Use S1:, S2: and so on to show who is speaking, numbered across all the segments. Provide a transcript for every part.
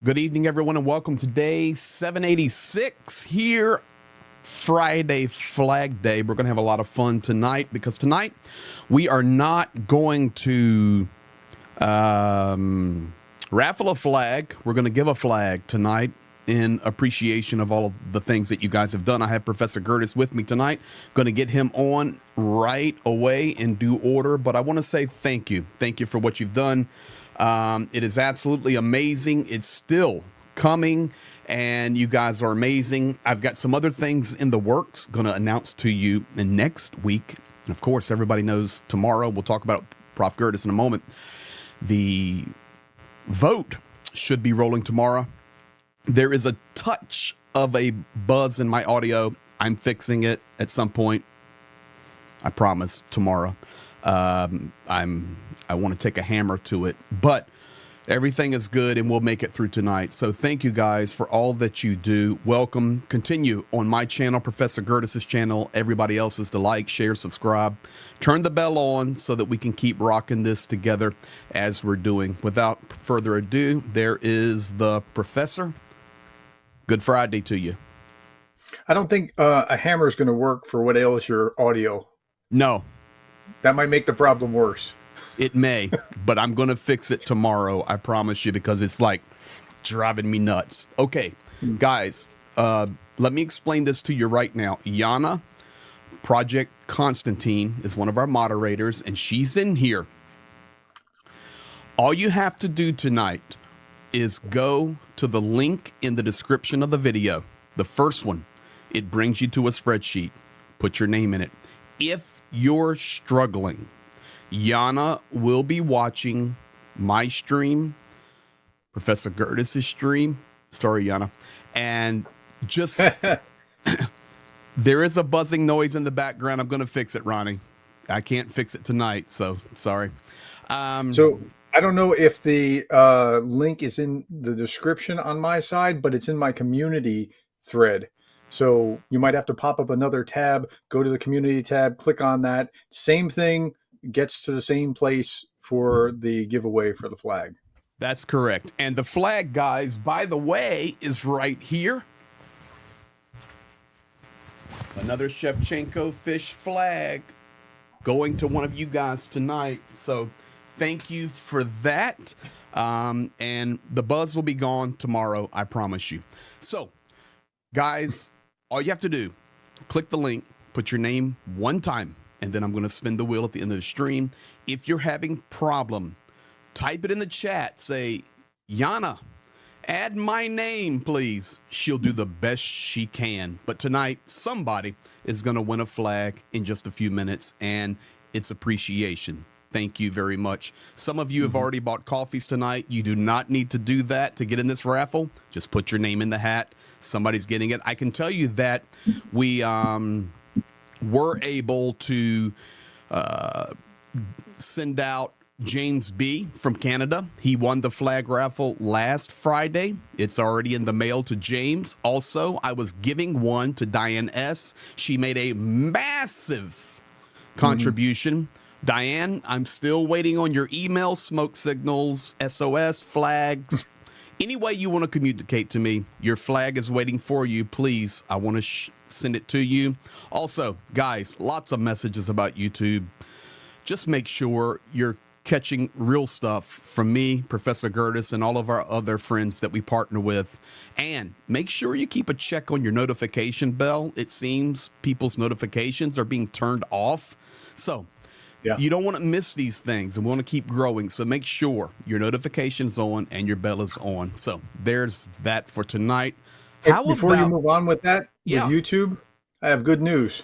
S1: Good evening, everyone, and welcome to day 786 here, Friday Flag Day. We're going to have a lot of fun tonight because tonight we are not going to raffle a flag. We're going to give a flag tonight in appreciation of all of the things that you guys have done. I have Professor Gerdes with me tonight. Going to get him on right away in due order, but I want to say thank you. Thank you for what you've done. It is absolutely amazing. It's still coming, and you guys are amazing. I've got some other things in the works, going to announce to you in next week. And of course, everybody knows tomorrow. We'll talk about Prof. Gerdes in a moment. The vote should be rolling tomorrow. There is a touch of a buzz in my audio. I'm fixing it at some point. I promise tomorrow. I want to take a hammer to it, but everything is good and we'll make it through tonight. So thank you guys for all that you do. Welcome. Continue on my channel, Professor Gerdes' channel, everybody else's, to like, share, subscribe, turn the bell on so that we can keep rocking this together as we're doing. Without further ado, there is the Professor. Good Friday to you.
S2: I don't think a hammer is going to work for what ails your audio.
S1: No.
S2: That might make the problem worse.
S1: It may, but I'm going to fix it tomorrow. I promise you, because it's like driving me nuts. Okay, guys, let me explain this to you right now. Yana, Project Constantine, is one of our moderators, and she's in here. All you have to do tonight is go to the link in the description of the video. The first one, it brings you to a spreadsheet. Put your name in it. If you're struggling, Yana will be watching my stream, Professor Gerdes' stream. Sorry, Yana. And just, there is a buzzing noise in the background. I'm going to fix it, Ronnie. I can't fix it tonight, so sorry.
S2: So I don't know if the link is in the description on my side, but it's in my community thread. So you might have to pop up another tab, go to the community tab, click on that. Same thing, gets to the same place for the giveaway for the flag.
S1: That's correct. And the flag, guys, by the way, is right here. Another Shevchenko fish flag going to one of you guys tonight. So thank you for that. And the buzz will be gone tomorrow, I promise you. So, guys, all you have to do, click the link, put your name one time, and then I'm going to spin the wheel at the end of the stream. If you're having problem, type it in the chat. Say, Yana, add my name, please. She'll do the best she can. But tonight, somebody is going to win a flag in just a few minutes, and it's appreciation. Thank you very much. Some of you have already bought coffees tonight. You do not need to do that to get in this raffle. Just put your name in the hat. Somebody's getting it. I can tell you that we were able to send out James B. from Canada. He won the flag raffle last Friday. It's already in the mail to James. Also, I was giving one to Diane S. She made a massive contribution. Diane, I'm still waiting on your email, smoke signals, SOS, flags. Any way you want to communicate to me, your flag is waiting for you. Please, I want to send it to you. Also, guys, lots of messages about YouTube. Just make sure you're catching real stuff from me, Professor Gerdes, and all of our other friends that we partner with. And make sure you keep a check on your notification bell. It seems people's notifications are being turned off. So, you don't want to miss these things and want to keep growing. So make sure your notification's on and your bell is on. So there's that for tonight.
S2: Before you move on with that, with YouTube, I have good news.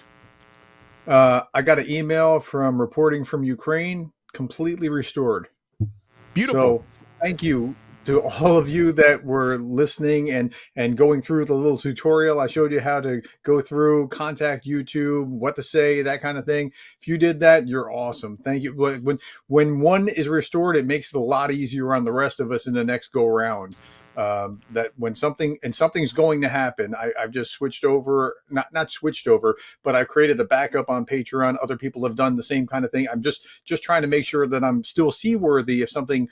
S2: I got an email from reporting from Ukraine, completely restored.
S1: Beautiful.
S2: So thank you to all of you that were listening and going through the little tutorial. I showed you how to go through, contact YouTube, what to say, that kind of thing. If you did that, you're awesome. Thank you. When one is restored, it makes it a lot easier on the rest of us in the next go round. That when something's going to happen, I've just switched over, not switched over, but I've created a backup on Patreon. Other people have done the same kind of thing. I'm just trying to make sure that I'm still seaworthy if something,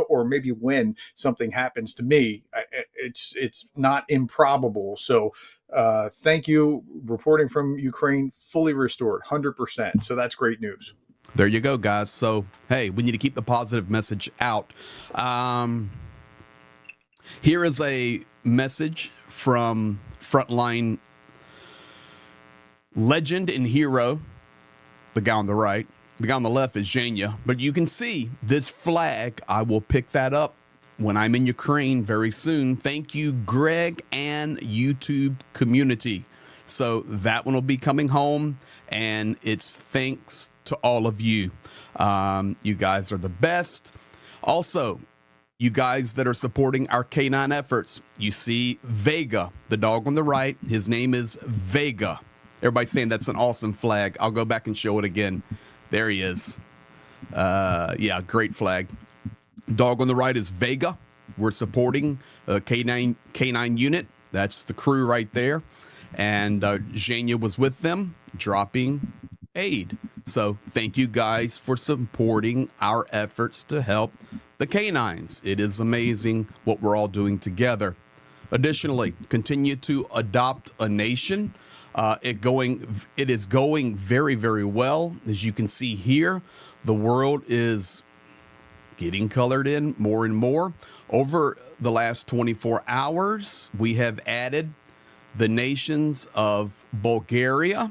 S2: or maybe when something happens to me, it's not improbable. So thank you. Reporting from Ukraine, fully restored, 100%. So that's great news.
S1: There you go, guys. So, hey, we need to keep the positive message out. Here is a message from frontline legend and hero, the guy on the right. The guy on the left is Zhenya. But you can see this flag. I will pick that up when I'm in Ukraine very soon. Thank you, Greg and YouTube community. So that one will be coming home, and it's thanks to all of you. You guys are the best. Also, you guys that are supporting our K9 efforts, you see Vega, the dog on the right. His name is Vega. Everybody's saying that's an awesome flag. I'll go back and show it again. There he is. Yeah, great flag. Dog on the right is Vega. We're supporting a K9 unit. That's the crew right there. And Zhenya was with them, dropping aid. So thank you guys for supporting our efforts to help the K9s. It is amazing what we're all doing together. Additionally, continue to adopt a nation. It is going very, very well. As you can see here, the world is getting colored in more and more. Over the last 24 hours, we have added the nations of Bulgaria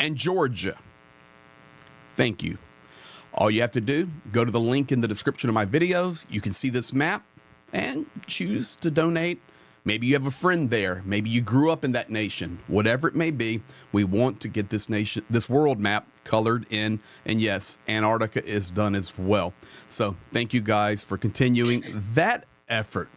S1: and Georgia. Thank you. All you have to do, go to the link in the description of my videos. You can see this map and choose to donate. Maybe you have a friend there. Maybe you grew up in that nation. Whatever it may be, we want to get this nation, this world map colored in. And yes, Antarctica is done as well. So thank you guys for continuing that effort.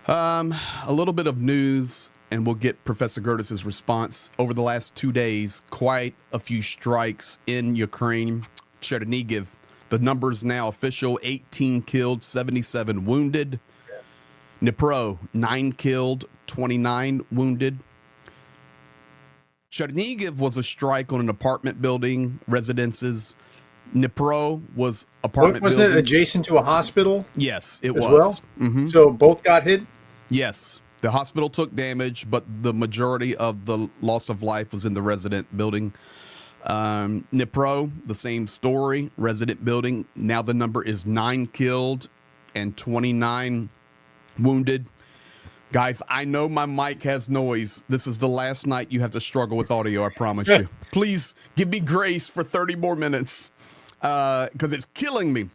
S1: A little bit of news, and we'll get Professor Gerdes' response. Over the last 2 days, quite a few strikes in Ukraine. Chernihiv, the numbers now official: 18 killed, 77 wounded. Dnipro, 9 killed, 29 wounded. Chernihiv was a strike on an apartment building, residences. Dnipro was apartment building.
S2: Was it adjacent to a hospital?
S1: Yes, it was.
S2: Well?
S1: Mm-hmm.
S2: So both got hit?
S1: Yes. The hospital took damage, but the majority of the loss of life was in the resident building. Dnipro, the same story, resident building. Now the number is 9 killed and 29 wounded. Guys, I know my mic has noise. This is the last night you have to struggle with audio, I promise you. Please give me grace for 30 more minutes because it's killing me.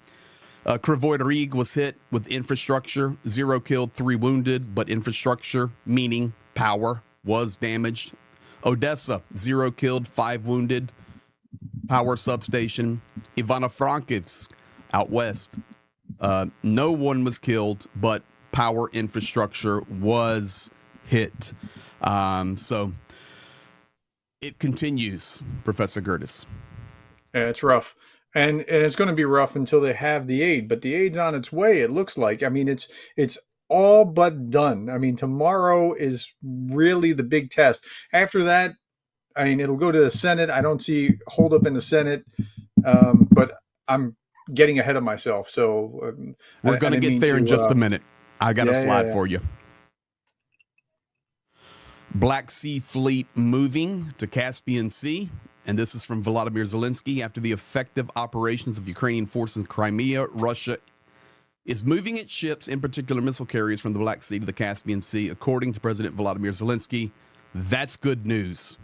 S1: Krvoy was hit with infrastructure, 0 killed, 3 wounded, but infrastructure, meaning power, was damaged. Odessa, 0 killed, 5 wounded, power substation. Ivano-Frankivsk, out west, no one was killed, but power infrastructure was hit. So it continues, Professor Gerdes.
S2: Yeah, it's rough. And it's going to be rough until they have the aid, but the aid's on its way, it looks like. I mean, it's all but done. I mean, tomorrow is really the big test. After that, I mean, it'll go to the Senate. I don't see holdup in the Senate, but I'm getting ahead of myself. So
S1: we're going to get there in just a minute. I got a slide for you. Black Sea Fleet moving to Caspian Sea. And this is from Volodymyr Zelenskyy. After the effective operations of Ukrainian forces in Crimea, Russia is moving its ships, in particular missile carriers, from the Black Sea to the Caspian Sea. According to President Volodymyr Zelenskyy, that's good news.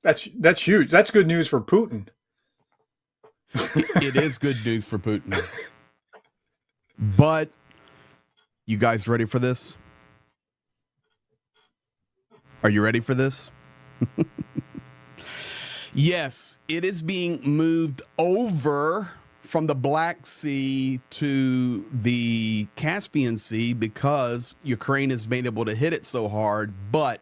S2: That's huge. That's good news for Putin.
S1: It is good news for Putin. But you guys ready for this? Are you ready for this? Yes, it is being moved over from the Black Sea to the Caspian Sea because Ukraine has been able to hit it so hard. But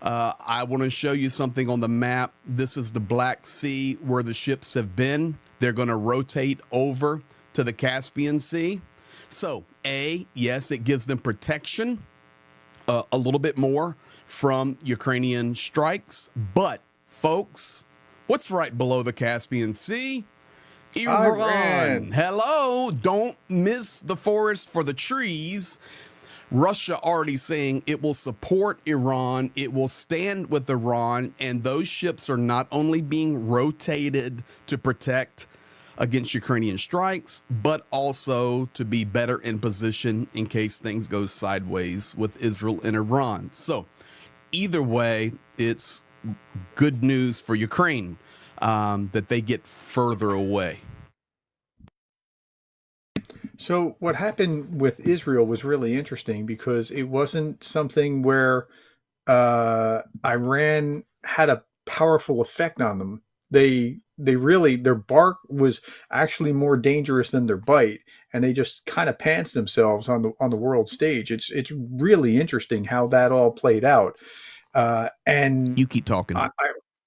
S1: I want to show you something on the map. This is the Black Sea where the ships have been. They're going to rotate over to the Caspian Sea. So, yes, it gives them protection a little bit more from Ukrainian strikes. But, folks, what's right below the Caspian Sea? Iran. Hello. Don't miss the forest for the trees. Russia already saying it will support Iran, it will stand with Iran, and those ships are not only being rotated to protect against Ukrainian strikes, but also to be better in position in case things go sideways with Israel and Iran. So either way, it's good news for Ukraine that they get further away.
S2: So what happened with Israel was really interesting because it wasn't something where Iran had a powerful effect on them. They really, their bark was actually more dangerous than their bite, and they just kind of pants themselves on the world stage. It's really interesting how that all played out. And
S1: you keep talking.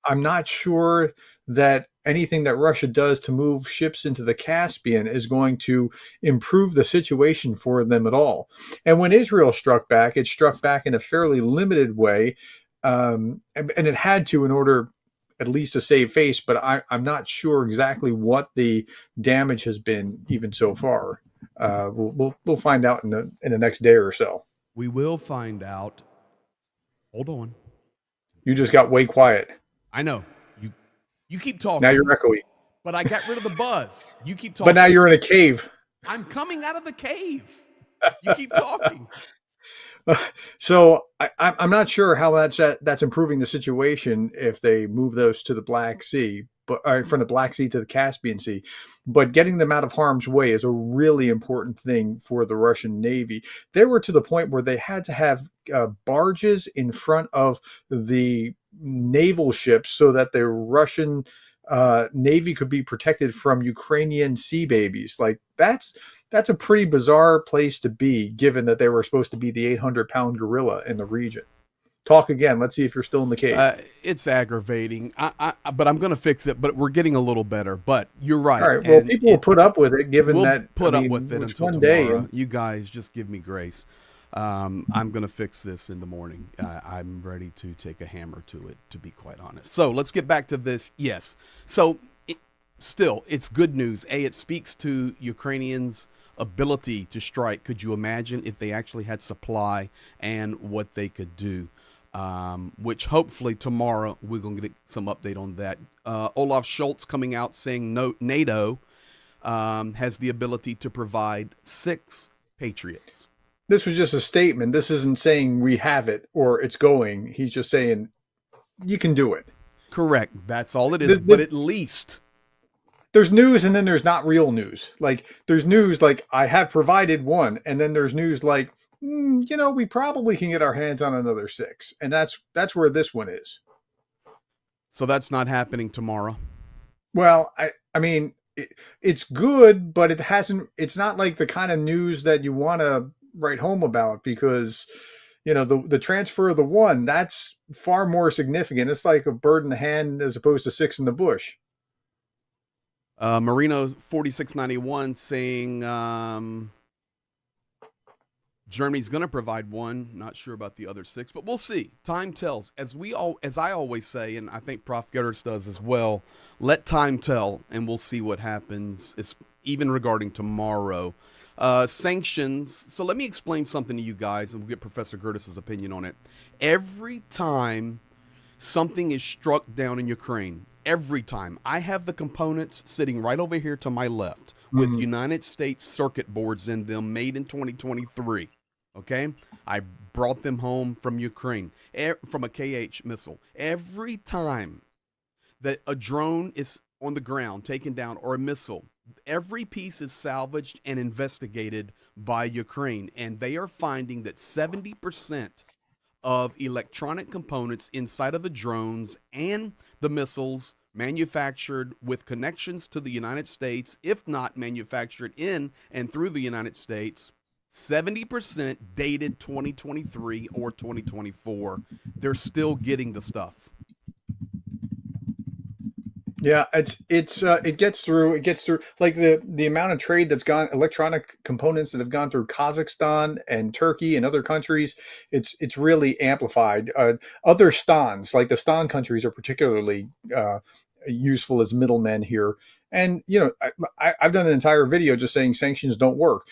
S2: I'm not sure that anything that Russia does to move ships into the Caspian is going to improve the situation for them at all. And when Israel struck back, it struck back in a fairly limited way, and it had to in order at least to save face. But I'm not sure exactly what the damage has been even so far. We'll find out in the next day or so.
S1: We will find out. Hold on.
S2: You just got way quiet.
S1: I know. You keep talking.
S2: Now you're echoey.
S1: But I got rid of the buzz. You keep talking.
S2: But now you're in a cave.
S1: I'm coming out of the cave. You keep talking.
S2: So I'm not sure how that's improving the situation if they move those to the Black Sea, but from the Black Sea to the Caspian Sea. But getting them out of harm's way is a really important thing for the Russian Navy. They were to the point where they had to have barges in front of the naval ships so that the Russian Navy could be protected from Ukrainian sea babies. Like that's a pretty bizarre place to be, given that they were supposed to be the 800-pound gorilla in the region. Talk again. Let's see if you're still in the cave.
S1: It's aggravating, but I'm going to fix it. But we're getting a little better. But you're right.
S2: All right. Well, people will put up with it, given
S1: we'll
S2: that
S1: put up with it until
S2: one
S1: tomorrow.
S2: Day.
S1: You guys just give me grace. I'm going to fix this in the morning. I'm ready to take a hammer to it, to be quite honest. So let's get back to this. Yes. So it's good news. It speaks to Ukrainians' ability to strike. Could you imagine if they actually had supply and what they could do? Which hopefully tomorrow we're going to get some update on that. Olaf Scholz coming out saying NATO has the ability to provide 6 Patriots.
S2: This was just a statement. This isn't saying we have it or it's going. He's just saying you can do it.
S1: Correct. That's all it is. But at least
S2: there's news and then there's not real news. Like there's news like I have provided 1, and then there's news like we probably can get our hands on another 6, and that's where this one is.
S1: So that's not happening tomorrow.
S2: Well, I mean it's good, but it's not like the kind of news that you want to write home about, because the transfer of the 1, that's far more significant. It's like a bird in the hand as opposed to 6 in the bush.
S1: Marino 4691 saying Germany's going to provide 1. Not sure about the other 6, but we'll see. Time tells. As I always say, and I think Prof. Gerdes does as well, let time tell, and we'll see what happens. It's even regarding tomorrow. Sanctions. So let me explain something to you guys, and we'll get Professor Gerdes' opinion on it. Every time something is struck down in Ukraine, every time, I have the components sitting right over here to my left with United States circuit boards in them, made in 2023. Okay? I brought them home from Ukraine, from a KH missile. Every time that a drone is on the ground, taken down, or a missile, every piece is salvaged and investigated by Ukraine, and they are finding that 70% of electronic components inside of the drones and the missiles manufactured with connections to the United States, if not manufactured in and through the United States, 70% dated 2023 or 2024. They're still getting the stuff.
S2: Yeah, it gets through. It gets through like the amount of trade that's gone, electronic components that have gone through Kazakhstan and Turkey and other countries. It's really amplified. Other stans, like the stan countries, are particularly useful as middlemen here. And I've done an entire video just saying sanctions don't work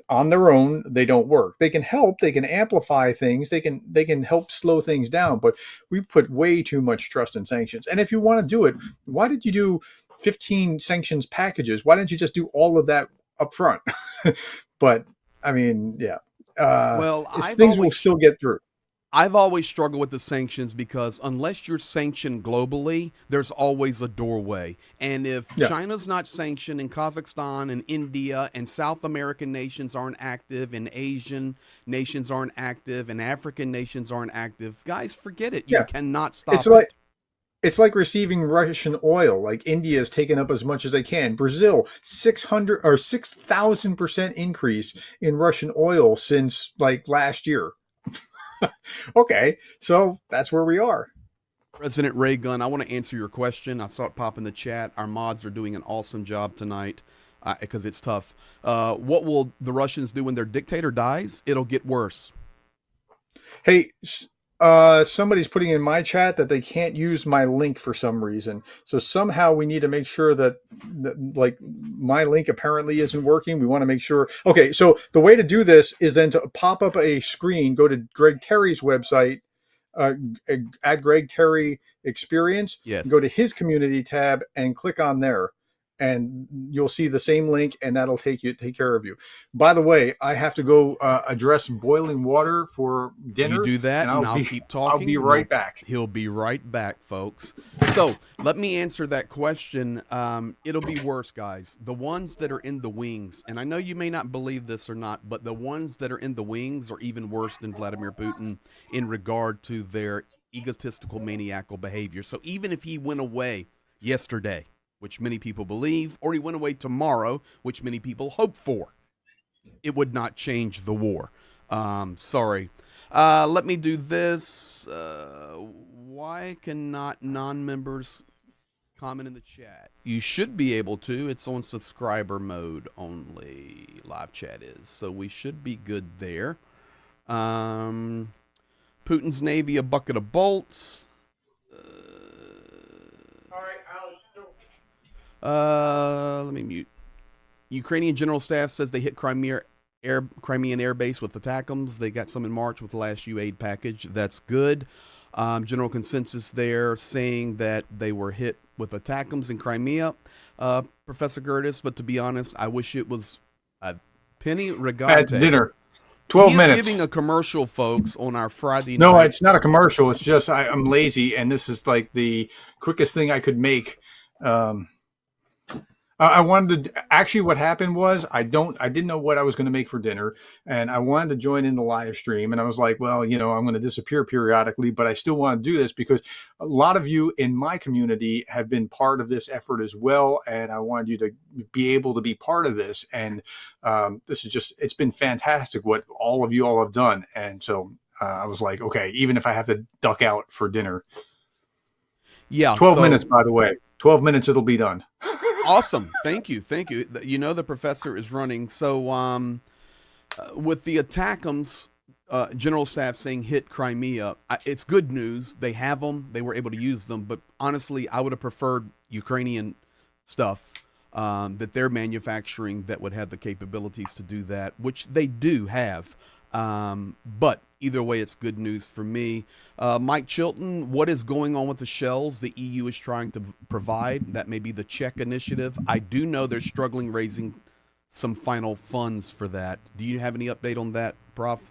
S2: on their own. They don't work. They can help, they can amplify things, they can help slow things down, but we put way too much trust in sanctions. And if you want to do it, why did you do 15 sanctions packages? Why didn't you just do all of that up front? But I mean, yeah,
S1: Well,
S2: things will still get through.
S1: I've always struggled with the sanctions because unless you're sanctioned globally, there's always a doorway. And if
S2: Yeah,
S1: China's not sanctioned and Kazakhstan and India and South American nations aren't active and Asian nations aren't active and African nations aren't active, guys, forget it. You
S2: yeah,
S1: cannot
S2: it's
S1: stop
S2: like
S1: it.
S2: it's like receiving Russian oil. Like India is taking up as much as they can. Brazil, 600 or 6,000% increase in Russian oil since like last year. Okay, so that's where we are.
S1: President Raygun, I want to answer your question. I saw it pop in the chat. Our mods are doing an awesome job tonight because it's tough. What will the Russians do when their dictator dies? It'll get worse.
S2: Hey, somebody's putting in my chat that they can't use my link for some reason. So somehow we need to make sure that like my link apparently isn't working. We want to make sure. Okay, so the way to do this is then to pop up a screen, go to Greg Terry's website, uh, at Greg Terry Experience, go
S1: Yes.
S2: to his community tab and click on there. And you'll see the same link, and that'll take care of you. By the way, I have to go address boiling water for
S1: You
S2: dinner,
S1: do that,
S2: and
S1: and I'll keep
S2: I'll be
S1: talking.
S2: right back.
S1: He'll be right back, folks. So let me answer that question. It'll be worse, guys. The ones that are in the wings, and I know you may not believe this or not, but the ones that are in the wings are even worse than Vladimir Putin in regard to their egotistical, maniacal behavior. So even if he went away yesterday, which many people believe, or he went away tomorrow, which many people hope for, it would not change the war. Sorry. Let me do this. Why cannot non-members comment in the chat? You should be able to. It's on subscriber mode only. Live chat is. So we should be good there. Putin's Navy, a bucket of bolts. Let me mute. Ukrainian General Staff says they hit Crimean Air Base with ATACMS. They got some in March with the last U-8 package. That's good. General consensus there saying that they were hit with ATACMS in Crimea, Professor Gerdes. But to be honest, I wish it was a penny
S2: At
S1: regate.
S2: dinner,
S1: He
S2: 12
S1: is
S2: minutes.
S1: giving a commercial, folks, on our Friday
S2: No,
S1: night.
S2: it's not a commercial. It's just I'm lazy, and this is like the quickest thing I could make. Um, I wanted to actually. What happened was I didn't know what I was going to make for dinner, and I wanted to join in the live stream. And I was like, well, I'm going to disappear periodically, but I still want to do this because a lot of you in my community have been part of this effort as well, and I wanted you to be able to be part of this. And this is it's been fantastic what all of you all have done. And so I was like, okay, even if I have to duck out for dinner,
S1: Yeah,
S2: 12
S1: so
S2: minutes, by the way, 12 minutes, it'll be done.
S1: awesome. Thank you. Thank you. The professor is running. So with the ATACMS, General Staff saying hit Crimea, it's good news. They have them. They were able to use them. But honestly, I would have preferred Ukrainian stuff that they're manufacturing that would have the capabilities to do that, which they do have. But either way, it's good news for me. Mike Chilton, what is going on with the shells the EU is trying to provide? That may be the Czech initiative. I do know they're struggling raising some final funds for that. Do you have any update on that, Prof?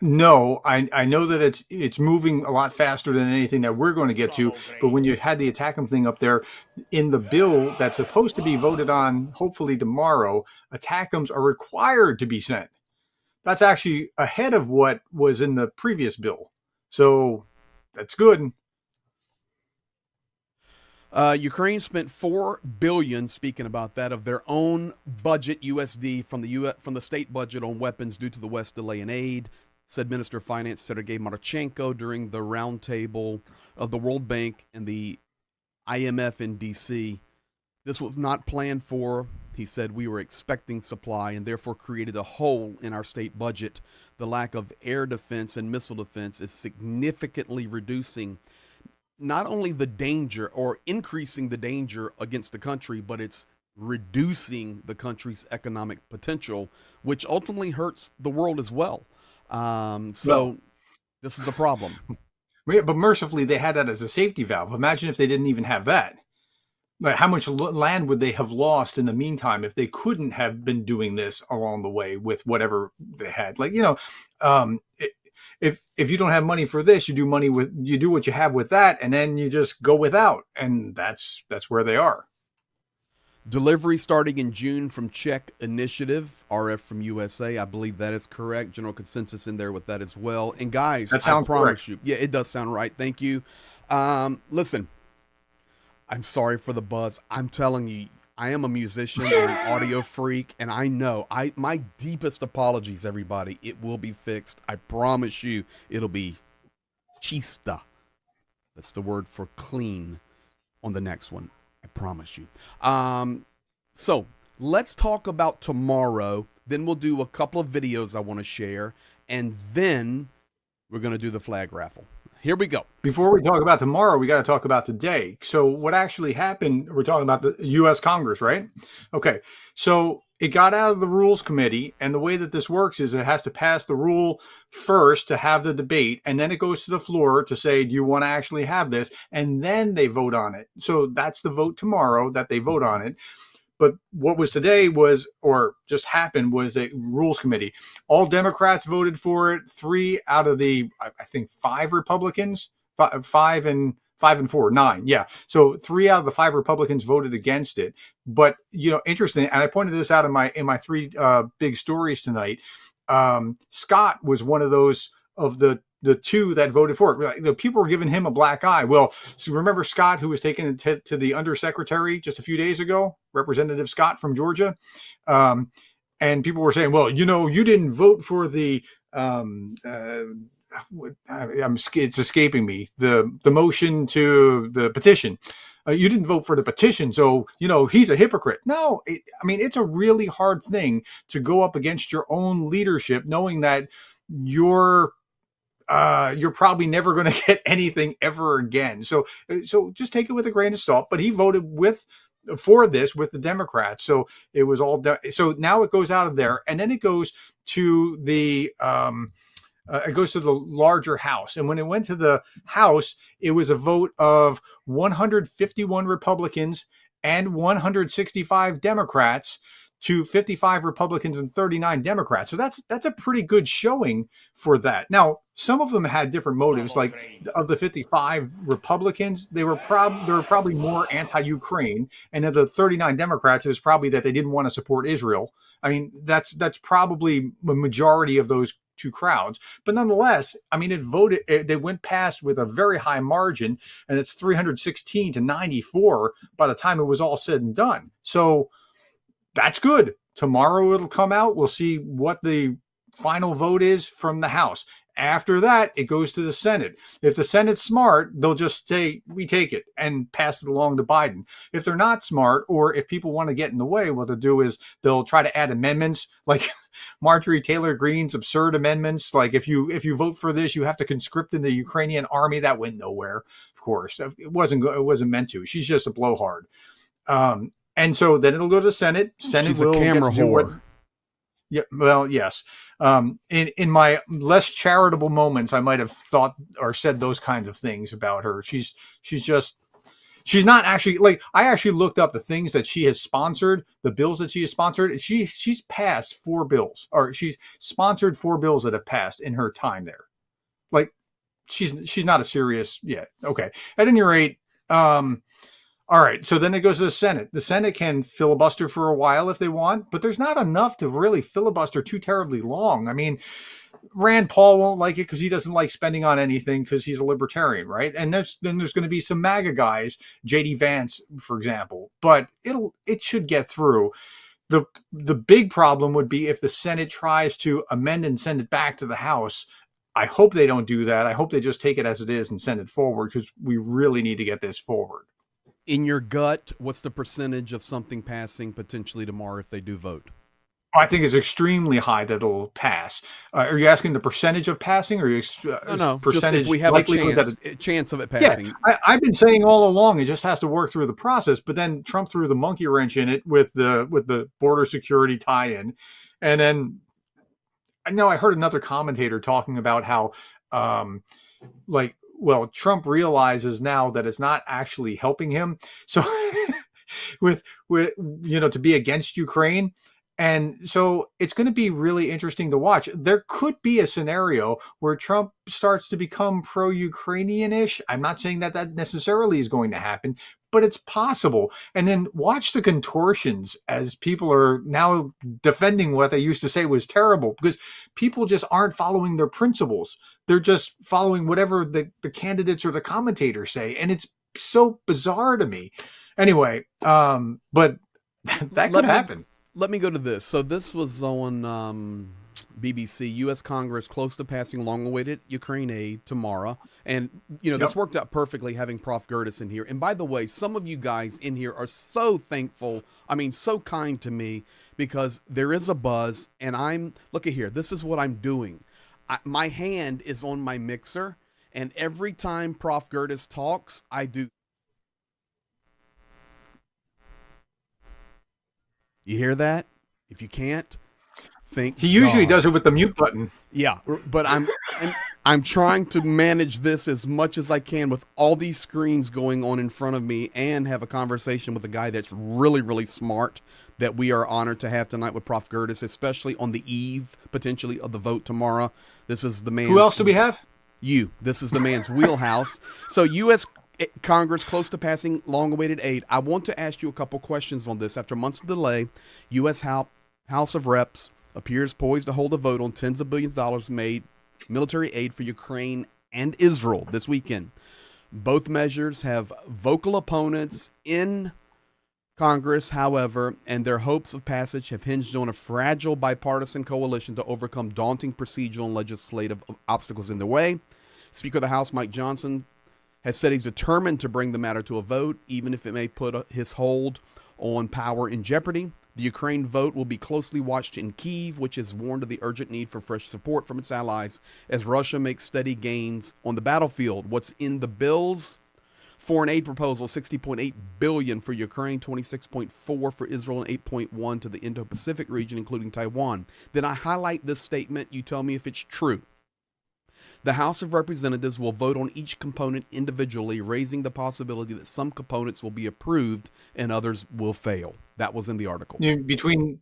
S2: No, I know that it's moving a lot faster than anything that we're going to get to. But when you had the ATACMS thing up there in the bill that's supposed to be voted on, hopefully tomorrow, ATACMS are required to be sent. That's actually ahead of what was in the previous bill. So that's good.
S1: Ukraine spent $4 billion, speaking about that, of their own budget USD from the state budget on weapons due to the West delay in aid, said Minister of Finance Sergei Marchenko during the roundtable of the World Bank and the IMF in DC. This was not planned for. He said we were expecting supply and therefore created a hole in our state budget. The lack of air defense and missile defense is significantly reducing not only the danger or increasing the danger against the country, but it's reducing the country's economic potential, which ultimately hurts the world as well. So this is a problem.
S2: But mercifully, they had that as a safety valve. Imagine if they didn't even have that. Like, how much land would they have lost in the meantime if they couldn't have been doing this along the way with whatever they had? Like, if you don't have money for this, you do what you have with that, and then you just go without, and that's where they are.
S1: Delivery starting in June from Czech Initiative, RF from USA. I believe that is correct. General consensus in there with that as well. And guys,
S2: that sounds
S1: I promise
S2: correct.
S1: you. Yeah, it does sound right. Thank you. Listen, I'm sorry for the buzz. I'm telling you, I am a musician and an audio freak, and I know my deepest apologies, everybody. It will be fixed. I promise you it'll be chista. That's the word for clean on the next one. I promise you. So let's talk about tomorrow. Then we'll do a couple of videos I want to share. And then we're going to do the flag raffle. Here we go.
S2: Before we talk about tomorrow, we got to talk about today. So what actually happened, we're talking about the U.S. Congress, right? Okay. So it got out of the Rules Committee. And the way that this works is it has to pass the rule first to have the debate. And then it goes to the floor to say, do you want to actually have this? And then they vote on it. So that's the vote tomorrow that they vote on it. But what was today was, or just happened, was a Rules Committee. All Democrats voted for it. 3 out of the, I think, 5 Republicans, 5 and 4, 9. Yeah. So 3 out of the 5 Republicans voted against it. But, interesting. And I pointed this out in my 3 big stories tonight. Scott was one of those of the 2 that voted for it. The people were giving him a black eye. Well, so remember Scott, who was taken to the undersecretary just a few days ago, Representative Scott from Georgia. And people were saying, well, you didn't vote for the, it's escaping me, the motion to the petition. You didn't vote for the petition, so, he's a hypocrite. No, it's a really hard thing to go up against your own leadership, knowing that you're probably never going to get anything ever again. So just take it with a grain of salt. But he voted for this with the Democrats. So it was all done. So now it goes out of there, and then it goes to the larger House. And when it went to the House, it was a vote of 151 Republicans and 165 Democrats to 55 Republicans and 39 Democrats. So that's a pretty good showing for that. Now, some of them had different motives. Like, of the 55 Republicans, they were probably more anti-Ukraine, and of the 39 Democrats, it was probably that they didn't want to support Israel. That's probably the majority of those 2 crowds. But nonetheless, they went past with a very high margin, and it's 316 to 94 by the time it was all said and done. So that's good. Tomorrow it'll come out. We'll see what the final vote is from the House. After that, it goes to the Senate. If the Senate's smart, they'll just say, we take it, and pass it along to Biden. If they're not smart, or if people want to get in the way, what they'll do is they'll try to add amendments, like Marjorie Taylor Greene's absurd amendments. Like, if you vote for this, you have to conscript in the Ukrainian army. That went nowhere, of course. It wasn't meant to. She's just a blowhard. And so then it'll go to the Senate. Senate
S1: She's
S2: will
S1: a camera
S2: get to do
S1: whore.
S2: Yeah, well, yes. In my less charitable moments, I might have thought or said those kinds of things about her. She's not actually, like, I actually looked up the things that she has sponsored, the bills that she has sponsored. She's passed 4 bills, or she's sponsored 4 bills that have passed in her time there. Like, she's not a serious, yeah. Okay. At any rate, all right, so then it goes to the Senate. The Senate can filibuster for a while if they want, but there's not enough to really filibuster too terribly long. Rand Paul won't like it because he doesn't like spending on anything because he's a libertarian, right? And then there's going to be some MAGA guys, J.D. Vance, for example, but it should get through. The big problem would be if the Senate tries to amend and send it back to the House. I hope they don't do that. I hope they just take it as it is and send it forward, because we really need to get this forward.
S1: In your gut, what's the percentage of something passing potentially tomorrow if they do vote?
S2: I think it's extremely high that it'll pass. Are you asking the percentage of passing, or
S1: No, just if
S2: percentage
S1: we have a
S2: likelihood that?
S1: chance of it
S2: Yeah,
S1: passing.
S2: I've been saying all along it just has to work through the process, but then Trump threw the monkey wrench in it with the border security tie-in, and then I know I heard another commentator talking about how, like, well, Trump realizes now that it's not actually helping him, so with to be against Ukraine. And so it's going to be really interesting to watch. There could be a scenario where Trump starts to become pro-Ukrainian-ish. I'm not saying that that necessarily is going to happen, but it's possible. And then watch the contortions as people are now defending what they used to say was terrible, because people just aren't following their principles. They're just following whatever the candidates or the commentators say. And it's so bizarre to me. Anyway, but that could happen.
S1: Let me go to this. So this was on BBC. U.S. Congress close to passing long-awaited Ukraine aid tomorrow. And, this worked out perfectly having Prof. Gerdes in here. And by the way, some of you guys in here are so thankful. I mean, so kind to me, because there is a buzz. And look at here. This is what I'm doing. My hand is on my mixer. And every time Prof. Gerdes talks, I do. You hear that? If you can't,
S2: he usually does it with the mute button.
S1: Yeah, but I'm trying to manage this as much as I can with all these screens going on in front of me, and have a conversation with a guy that's really, really smart that we are honored to have tonight with Prof. Gerdes, especially on the eve potentially of the vote tomorrow. This is the man.
S2: Who else do we have?
S1: You. This is the man's wheelhouse. So U.S. Congress close to passing long-awaited aid. I want to ask you a couple questions on this. After months of delay, U.S. House of Reps appears poised to hold a vote on tens of billions of dollars made military aid for Ukraine and Israel this weekend. Both measures have vocal opponents in Congress, however, and their hopes of passage have hinged on a fragile bipartisan coalition to overcome daunting procedural and legislative obstacles in their way. Speaker of the House, Mike Johnson, has said he's determined to bring the matter to a vote, even if it may put his hold on power in jeopardy. The Ukraine vote will be closely watched in Kyiv, which has warned of the urgent need for fresh support from its allies as Russia makes steady gains on the battlefield. What's in the bills? Foreign aid proposal, $60.8 billion for Ukraine, $26.4 for Israel, and $8.1 to the Indo-Pacific region, including Taiwan. Then I highlight this statement. You tell me if it's true. The House of Representatives will vote on each component individually, raising the possibility that some components will be approved and others will fail. That was in the article.
S2: Between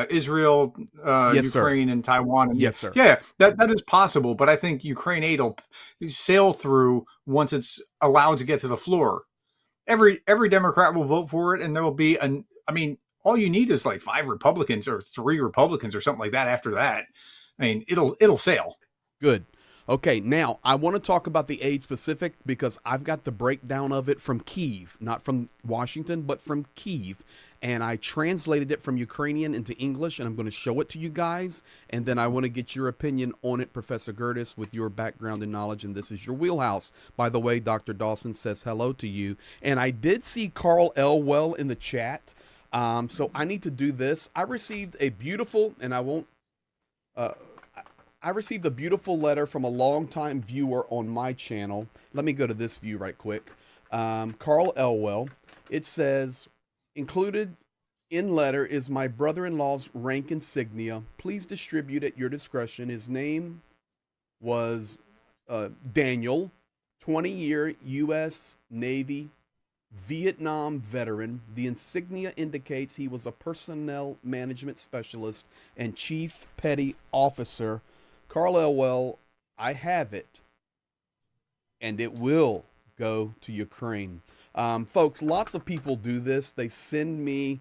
S2: Israel,
S1: yes,
S2: Ukraine,
S1: sir.
S2: and Taiwan.
S1: Yes, sir.
S2: Yeah, that is possible, but I think Ukraine aid will sail through once it's allowed to get to the floor. Every Democrat will vote for it, and there will be all you need is like 5 Republicans or 3 Republicans or something like that. After that, I mean, it'll sail.
S1: Good. Okay, now I want to talk about the aid specific, because I've got the breakdown of it from Kyiv, not from Washington, but from Kyiv. And I translated it from Ukrainian into English, and I'm going to show it to you guys. And then I want to get your opinion on it, Professor Gerdes, with your background and knowledge. And this is your wheelhouse. By the way, Dr. Dawson says hello to you. And I did see Carl Elwell in the chat. So I need to do this. I received a beautiful, and I received a beautiful letter from a longtime viewer on my channel. Let me go to this view right quick. Carl Elwell. It says, included in letter is my brother-in-law's rank insignia. Please distribute at your discretion. His name was Daniel, 20-year U.S. Navy Vietnam veteran. The insignia indicates he was a personnel management specialist and chief petty officer. Carl Elwell, I have it, and it will go to Ukraine. Folks, lots of people do this. They send me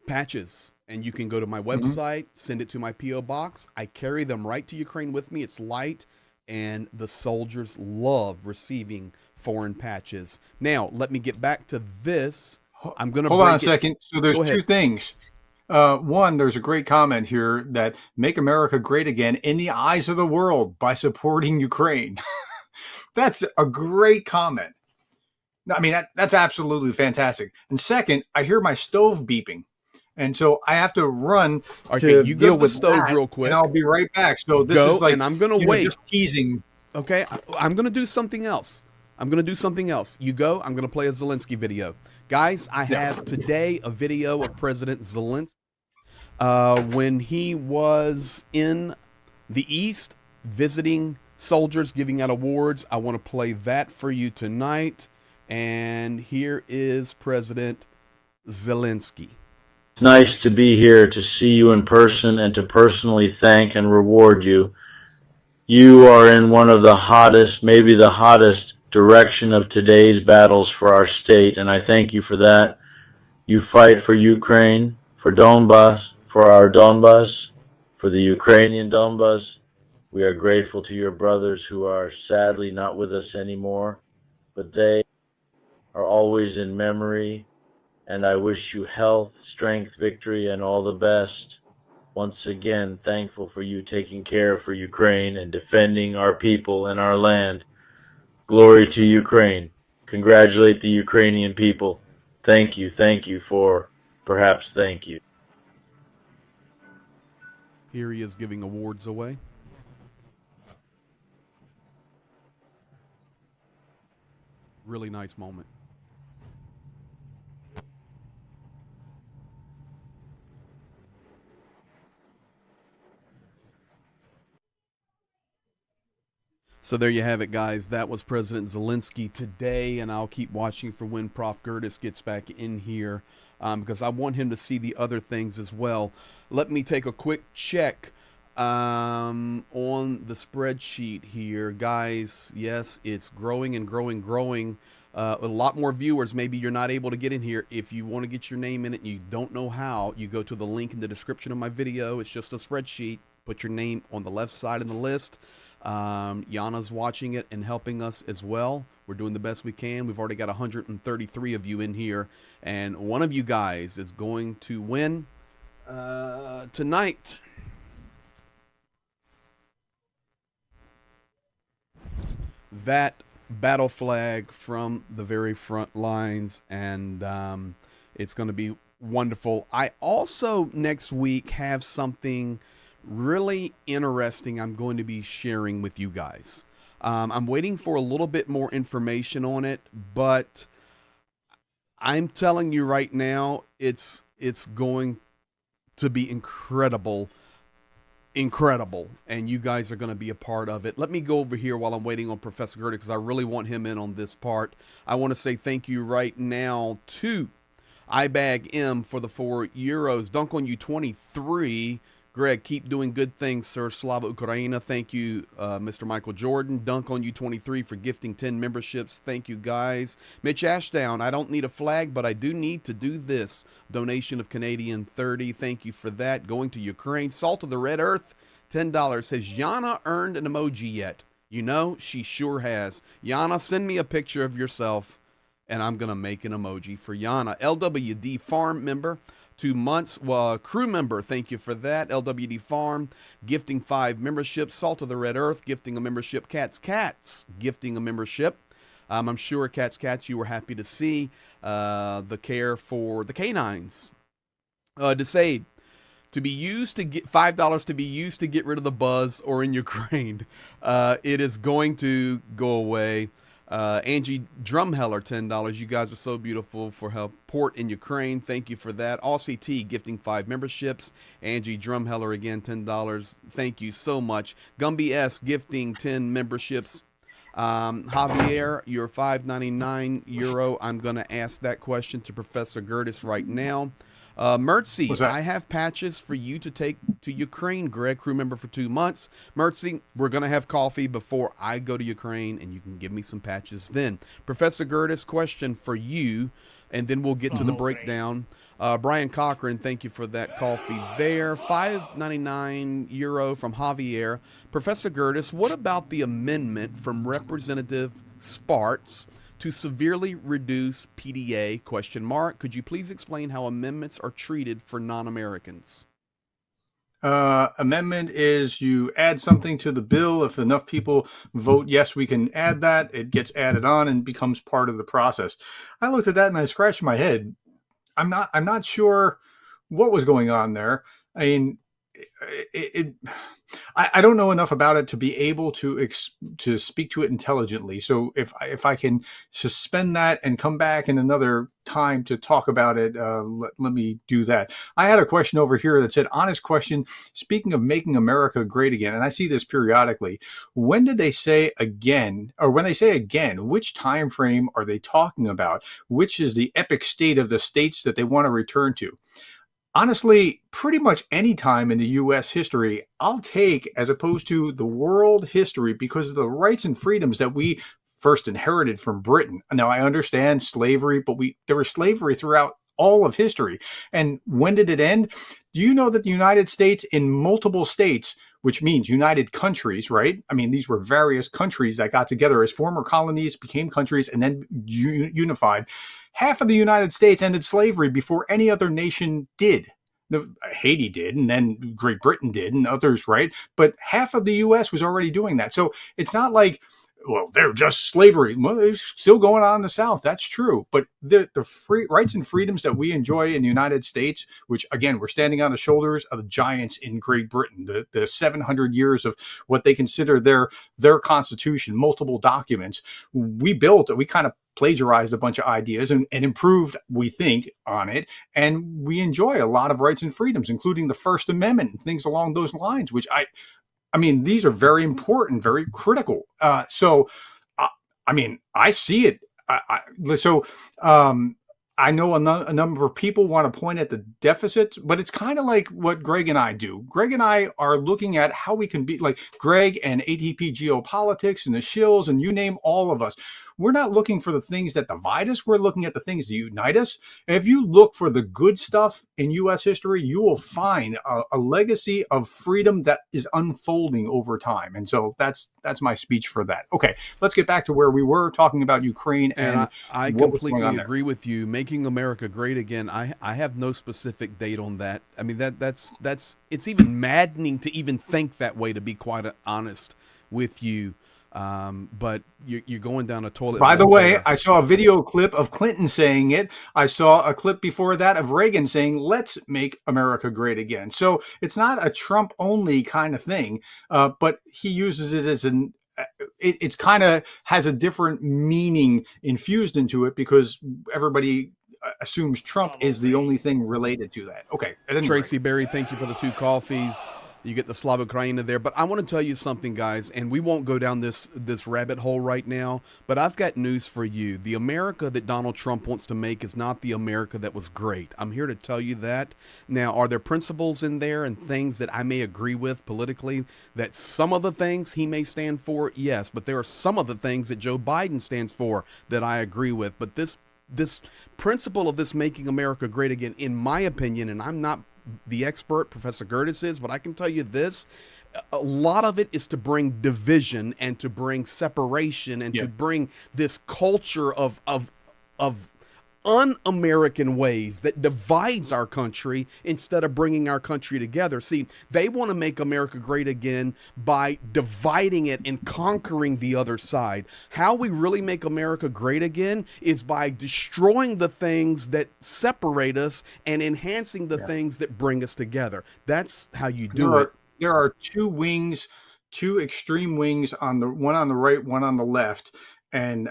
S1: patches, and you can go to my website, send it to my P.O. box. I carry them right to Ukraine with me. It's light, and the soldiers love receiving foreign patches. Now, let me get back to this. I'm going to
S2: hold on a second. So there's 2 things. One, there's a great comment here that make America great again in the eyes of the world by supporting Ukraine. That's a great comment. I mean, that's absolutely fantastic. And second, I hear my stove beeping. And so I have to run
S1: Okay,
S2: to
S1: you go
S2: deal
S1: to the
S2: with
S1: stove
S2: that,
S1: real
S2: and
S1: quick.
S2: I'll be right back. So this is
S1: Go,
S2: like,
S1: and I'm gonna wait.
S2: just teasing.
S1: Okay, I'm gonna do something else. I'm gonna do something else. You go. I'm gonna play a Zelenskyy video, guys. I
S2: Yeah.
S1: have today a video of President Zelenskyy when he was in the East visiting soldiers, giving out awards. I want to play that for you tonight. And here is President Zelenskyy.
S3: It's nice to be here to see you in person and to personally thank and reward you. You are in one of the hottest, maybe the hottest direction of today's battles for our state, and I thank you for that. You fight for Ukraine, for Donbass, for our Donbass, for the Ukrainian Donbass. We are grateful to your brothers who are sadly not with us anymore, but they are always in memory, and I wish you health, strength, victory, and all the best. Once again, thankful for you taking care for Ukraine and defending our people and our land. Glory to Ukraine. Congratulate the Ukrainian people. Thank you for perhaps thank you.
S1: Here he is giving awards away. Really nice moment. So there you have it, guys. That was President Zelenskyy today, and I'll keep watching for when Prof. Gerdes gets back in here because I want him to see the other things as well. Let me take a quick check on the spreadsheet here, guys. Yes, it's growing and growing, growing. A lot more viewers. Maybe you're not able to get in here. If you want to get your name in it and you don't know how, you go to the link in the description of my video. It's just a spreadsheet. Put your name on the left side of the list. Yana's watching it and helping us as well. We're doing the best we can. We've already got 133 of you in here, and one of you guys is going to win tonight. That battle flag from the very front lines, and it's going to be wonderful. I also next week have something really interesting I'm going to be sharing with you guys. I'm waiting for a little bit more information on it, but I'm telling you right now, it's going to be incredible, and you guys are going to be a part of it. Let me go over here while I'm waiting on Professor Gerdes because I really want him in on this part. I want to say thank you right now to iBag M for the €4. Dunk on you 23. Greg, keep doing good things, sir. Slava Ukraina. Thank you, Mr. Michael Jordan. Dunk on you 23 for gifting 10 memberships. Thank you, guys. Mitch Ashdown. I don't need a flag, but I do need to do this. Donation of Canadian 30. Thank you for that. Going to Ukraine. Salt of the Red Earth. $10. Says, Yana earned an emoji yet? You know, she sure has. Yana, send me a picture of yourself, and I'm going to make an emoji for Yana. LWD Farm member. 2 months. Well, crew member, thank you for that. LWD Farm, gifting 5 memberships. Salt of the Red Earth, gifting a membership. Cats, gifting a membership. I'm sure Cats, you were happy to see the care for the canines. Decide to be used to get $5 to be used to get rid of the buzz or in Ukraine. It is going to go away. Angie Drumheller, $10. You guys are so beautiful for help port in Ukraine. Thank you for that. Aussie T gifting 5 memberships. Angie Drumheller again, $10. Thank you so much. Gumby S gifting 10 memberships. Javier, your €5.99. I'm going to ask that question to Professor Gerdes right now. Mertzy, I have patches for you to take to Ukraine, Greg, crew member for 2 months. Mertzy, we're going to have coffee before I go to Ukraine, and you can give me some patches then. Professor Gerdes, question for you, and then we'll get to the breakdown. Brian Cochran, thank you for that coffee there. €5.99 from Javier. Professor Gerdes, what about the amendment from Representative Spartz to severely reduce PDA, question mark. Could you please explain how amendments are treated for non-Americans?
S2: Amendment is you add something to the bill. If enough people vote yes, we can add that. It gets added on and becomes part of the process. I looked at that and I scratched my head. I'm not sure what was going on there. I mean, I don't know enough about it to be able to speak to it intelligently. So if I can suspend that and come back in another time to talk about it, let me do that. I had a question over here that said, honest question, speaking of making America great again, and I see this periodically, when did they say again, or when they say again, which time frame are they talking about? Which is the epic state of the states that they want to return to? Honestly, pretty much any time in the U.S. history, I'll take as opposed to the world history because of the rights and freedoms that we first inherited from Britain. Now, I understand slavery, but there was slavery throughout all of history. And when did it end? Do you know that the United States, in multiple states, which means united countries, right? I mean, these were various countries that got together as former colonies, became countries, and then unified. Half of the United States ended slavery before any other nation did. Haiti did, and then Great Britain did, and others, right? But half of the U.S. was already doing that. So it's not like, well, they're just slavery. Well, it's still going on in the South. That's true. But the free rights and freedoms that we enjoy in the United States, which, again, we're standing on the shoulders of the giants in Great Britain, the 700 years of what they consider their constitution, multiple documents. We kind of plagiarized a bunch of ideas and improved, we think, on it. And we enjoy a lot of rights and freedoms, including the First Amendment and things along those lines, which I mean, these are very important, very critical. I mean, I see it. I know a number of people want to point at the deficits, but it's kind of like what Greg and I do. Greg and I are looking at how we can be like Greg and ATP Geopolitics and the shills, and you name all of us. We're not looking for the things that divide us. We're looking at the things that unite us. And if you look for the good stuff in U.S. history, you will find a legacy of freedom that is unfolding over time. And so that's my speech for that. Okay, let's get back to where we were talking about Ukraine. And
S1: I completely agree with you. Making America great again. I have no specific date on that. I mean, that's it's even maddening to even think that way, to be quite honest with you. But you're going down a toilet.
S2: By the way, I saw a video clip of Clinton saying it. I saw a clip before that of Reagan saying, let's make America great again. So it's not a Trump only kind of thing, but he uses it as it's kind of has a different meaning infused into it because everybody assumes Trump is the only thing related to that. Okay.
S1: Tracy Berry, thank you for the 2 coffees. You get the Slav Ukraina there. But I want to tell you something, guys, and we won't go down this rabbit hole right now, but I've got news for you. The America that Donald Trump wants to make is not the America that was great. I'm here to tell you that. Now, are there principles in there and things that I may agree with politically that some of the things he may stand for? Yes, but there are some of the things that Joe Biden stands for that I agree with. But this principle of this making America great again, in my opinion, and I'm not the expert, Professor Gerdes is, but I can tell you this, a lot of it is to bring division and to bring separation and to bring this culture of un-American ways that divides our country instead of bringing our country together. See, they want to make America great again by dividing it and conquering the other side. How we really make America great again is by destroying the things that separate us and enhancing the things that bring us together. That's how you do it.
S2: There are 2 wings, 2 extreme wings, one on the right, one on the left, and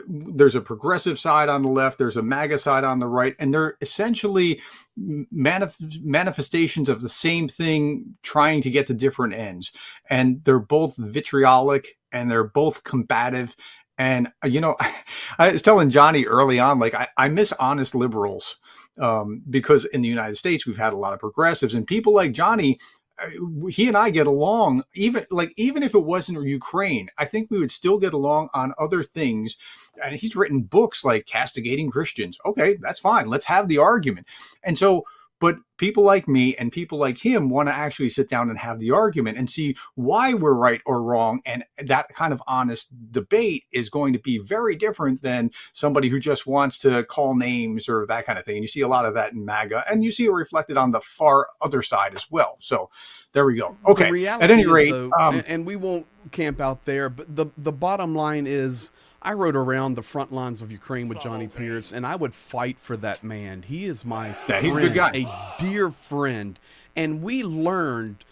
S2: there's a progressive side on the left, there's a MAGA side on the right, and they're essentially manifestations of the same thing trying to get to different ends. And they're both vitriolic and they're both combative. And, you know, I was telling Johnny early on, like, I miss honest liberals because in the United States, we've had a lot of progressives and people like Johnny. He and I get along, even if it wasn't Ukraine, I think we would still get along on other things. And he's written books like Castigating Christians. Okay, that's fine. Let's have the argument. And so But people like me and people like him want to actually sit down and have the argument and see why we're right or wrong. And that kind of honest debate is going to be very different than somebody who just wants to call names or that kind of thing. And you see a lot of that in MAGA, and you see it reflected on the far other side as well. So there we go. Okay.
S1: The reality
S2: At any
S1: is,
S2: rate,
S1: though, and we won't camp out there, but the bottom line is, I rode around the front lines of Ukraine with Johnny Pierce, and I would fight for that man. He is my friend,
S2: he's a good guy.
S1: a dear friend. And we learned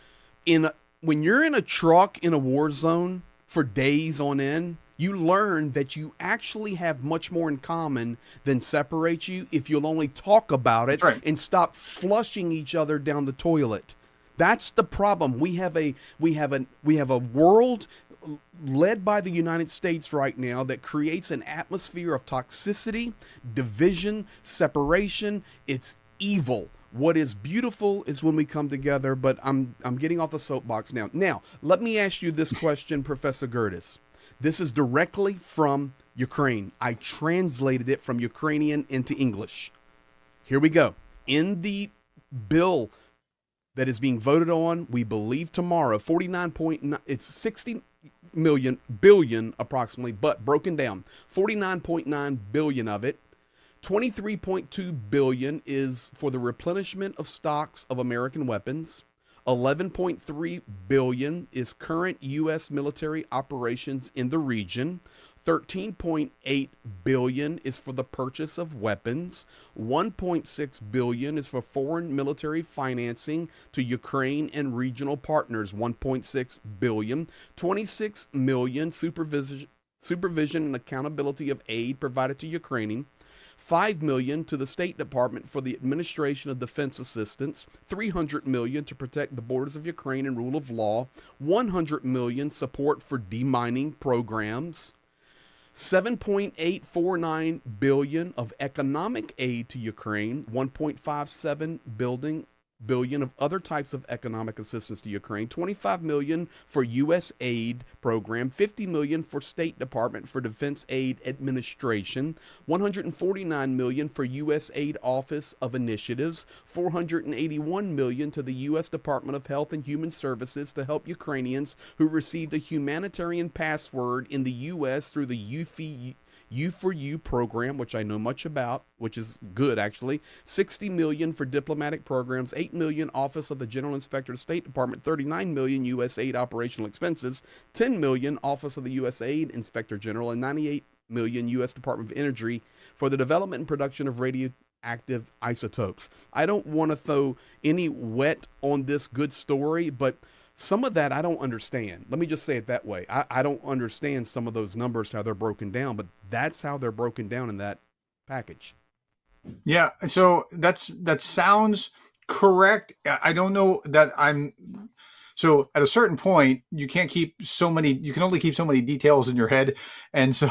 S1: when you're in a truck in a war zone for days on end, you learn that you actually have much more in common than separates you if you'll only talk about it and stop flushing each other down the toilet. That's the problem. We have a world led by the United States right now that creates an atmosphere of toxicity, division, separation. It's evil. What is beautiful is when we come together, but I'm getting off the soapbox now. Now, let me ask you this question, Professor Gerdes. This is directly from Ukraine. I translated it from Ukrainian into English. Here we go. In the bill that is being voted on, we believe tomorrow, 49.9, it's 60 billion approximately, but broken down, 49.9 billion of it, 23.2 billion is for the replenishment of stocks of American weapons. 11.3 billion is current U.S. military operations in the region. 13.8 billion is for the purchase of weapons. 1.6 billion is for foreign military financing to Ukraine and regional partners. 1.6 billion. 26 million supervision and accountability of aid provided to Ukraine. 5 million to the State Department for the administration of defense assistance, 300 million to protect the borders of Ukraine and rule of law, 100 million support for demining programs, 7.849 billion of economic aid to Ukraine, 1.57 billion of other types of economic assistance to Ukraine, 25 million for U.S. aid program, 50 million for State Department for Defense Aid Administration, 149 million for U.S. Aid Office of Initiatives, 481 million to the U.S. Department of Health and Human Services to help Ukrainians who received a humanitarian password in the U.S. through the U4U program, which I know much about, which is good actually. 60 million for diplomatic programs, 8 million Office of the General Inspector of the State Department, 39 million U.S. aid operational expenses, 10 million Office of the U.S. Aid Inspector General, and 98 million U.S. Department of Energy for the development and production of radioactive isotopes. I don't want to throw any wet on this good story, but some of that I don't understand. Let me just say it that way. I don't understand some of those numbers, how they're broken down, but that's how they're broken down in that package.
S2: Yeah, so that sounds correct. I don't know that so at a certain point, you can only keep so many details in your head. And so,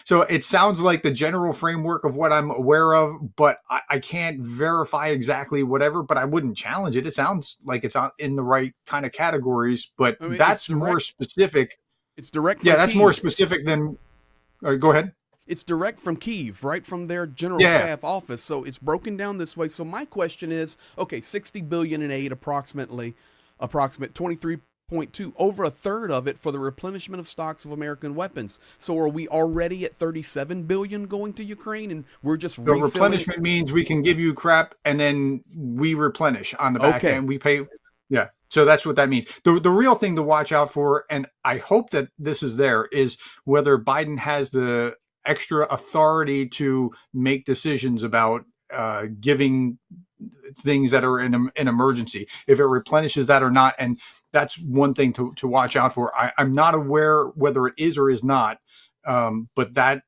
S2: so it sounds like the general framework of what I'm aware of, but I can't verify exactly whatever, but I wouldn't challenge it. It sounds like it's in the right kind of categories, but that's more specific.
S1: It's direct.
S2: Yeah, that's more specific than, go ahead.
S1: It's direct from Kyiv, right from their general staff office. So it's broken down this way. So my question is, okay, 60 billion in aid, approximate 23.2, over a third of it for the replenishment of stocks of American weapons. So are we already at 37 billion going to Ukraine, and we're just refilling?
S2: Replenishment means we can give you crap and then we replenish on the back end. We pay. Yeah. So that's what that means. The real thing to watch out for, and I hope that this is there, is whether Biden has the extra authority to make decisions about giving things that are in an emergency, if it replenishes that or not. And that's one thing to watch out for. I'm not aware whether it is or is not, but that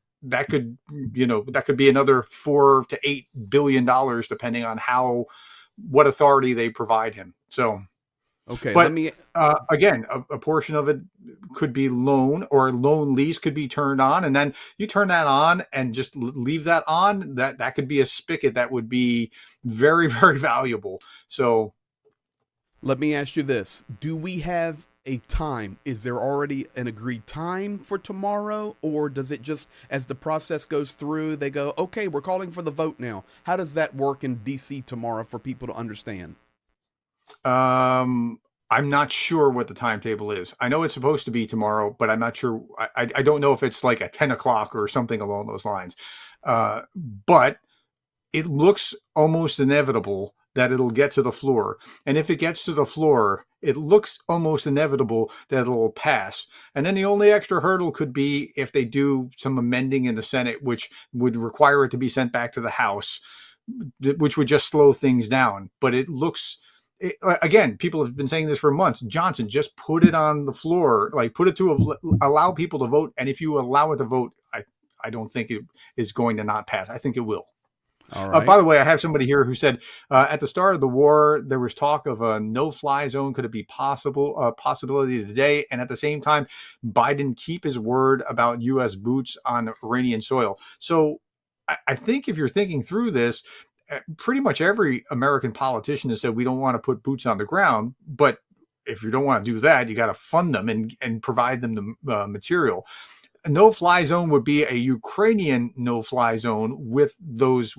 S2: could be another $4 to $8 billion depending on what authority they provide him. So
S1: okay,
S2: but again, a portion of it could be loan, or loan lease could be turned on, and then you turn that on and just leave that on. That could be a spigot that would be very, very valuable. So
S1: let me ask you this: do we have a time? Is there already an agreed time for tomorrow, or does it just, as the process goes through, they go, okay, we're calling for the vote now? How does that work in DC tomorrow for people to understand?
S2: I'm not sure what the timetable is. I know it's supposed to be tomorrow, but I'm not sure. I don't know if it's like at 10 o'clock or something along those lines. But it looks almost inevitable that it'll get to the floor. And if it gets to the floor, it looks almost inevitable that it'll pass. And then the only extra hurdle could be if they do some amending in the Senate, which would require it to be sent back to the House, which would just slow things down. But it looks, again, people have been saying this for months. Johnson, just put it on the floor, like put it to allow people to vote. And if you allow it to vote, I don't think it is going to not pass. I think it will.
S1: All right.
S2: By the way, I have somebody here who said at the start of the war, there was talk of a no-fly zone. Could it be possibility today? And at the same time, Biden keep his word about U.S. boots on Iranian soil. So I think if you're thinking through this, pretty much every American politician has said we don't want to put boots on the ground. But if you don't want to do that, you got to fund them and provide them the material. A no-fly zone would be a Ukrainian no-fly zone with those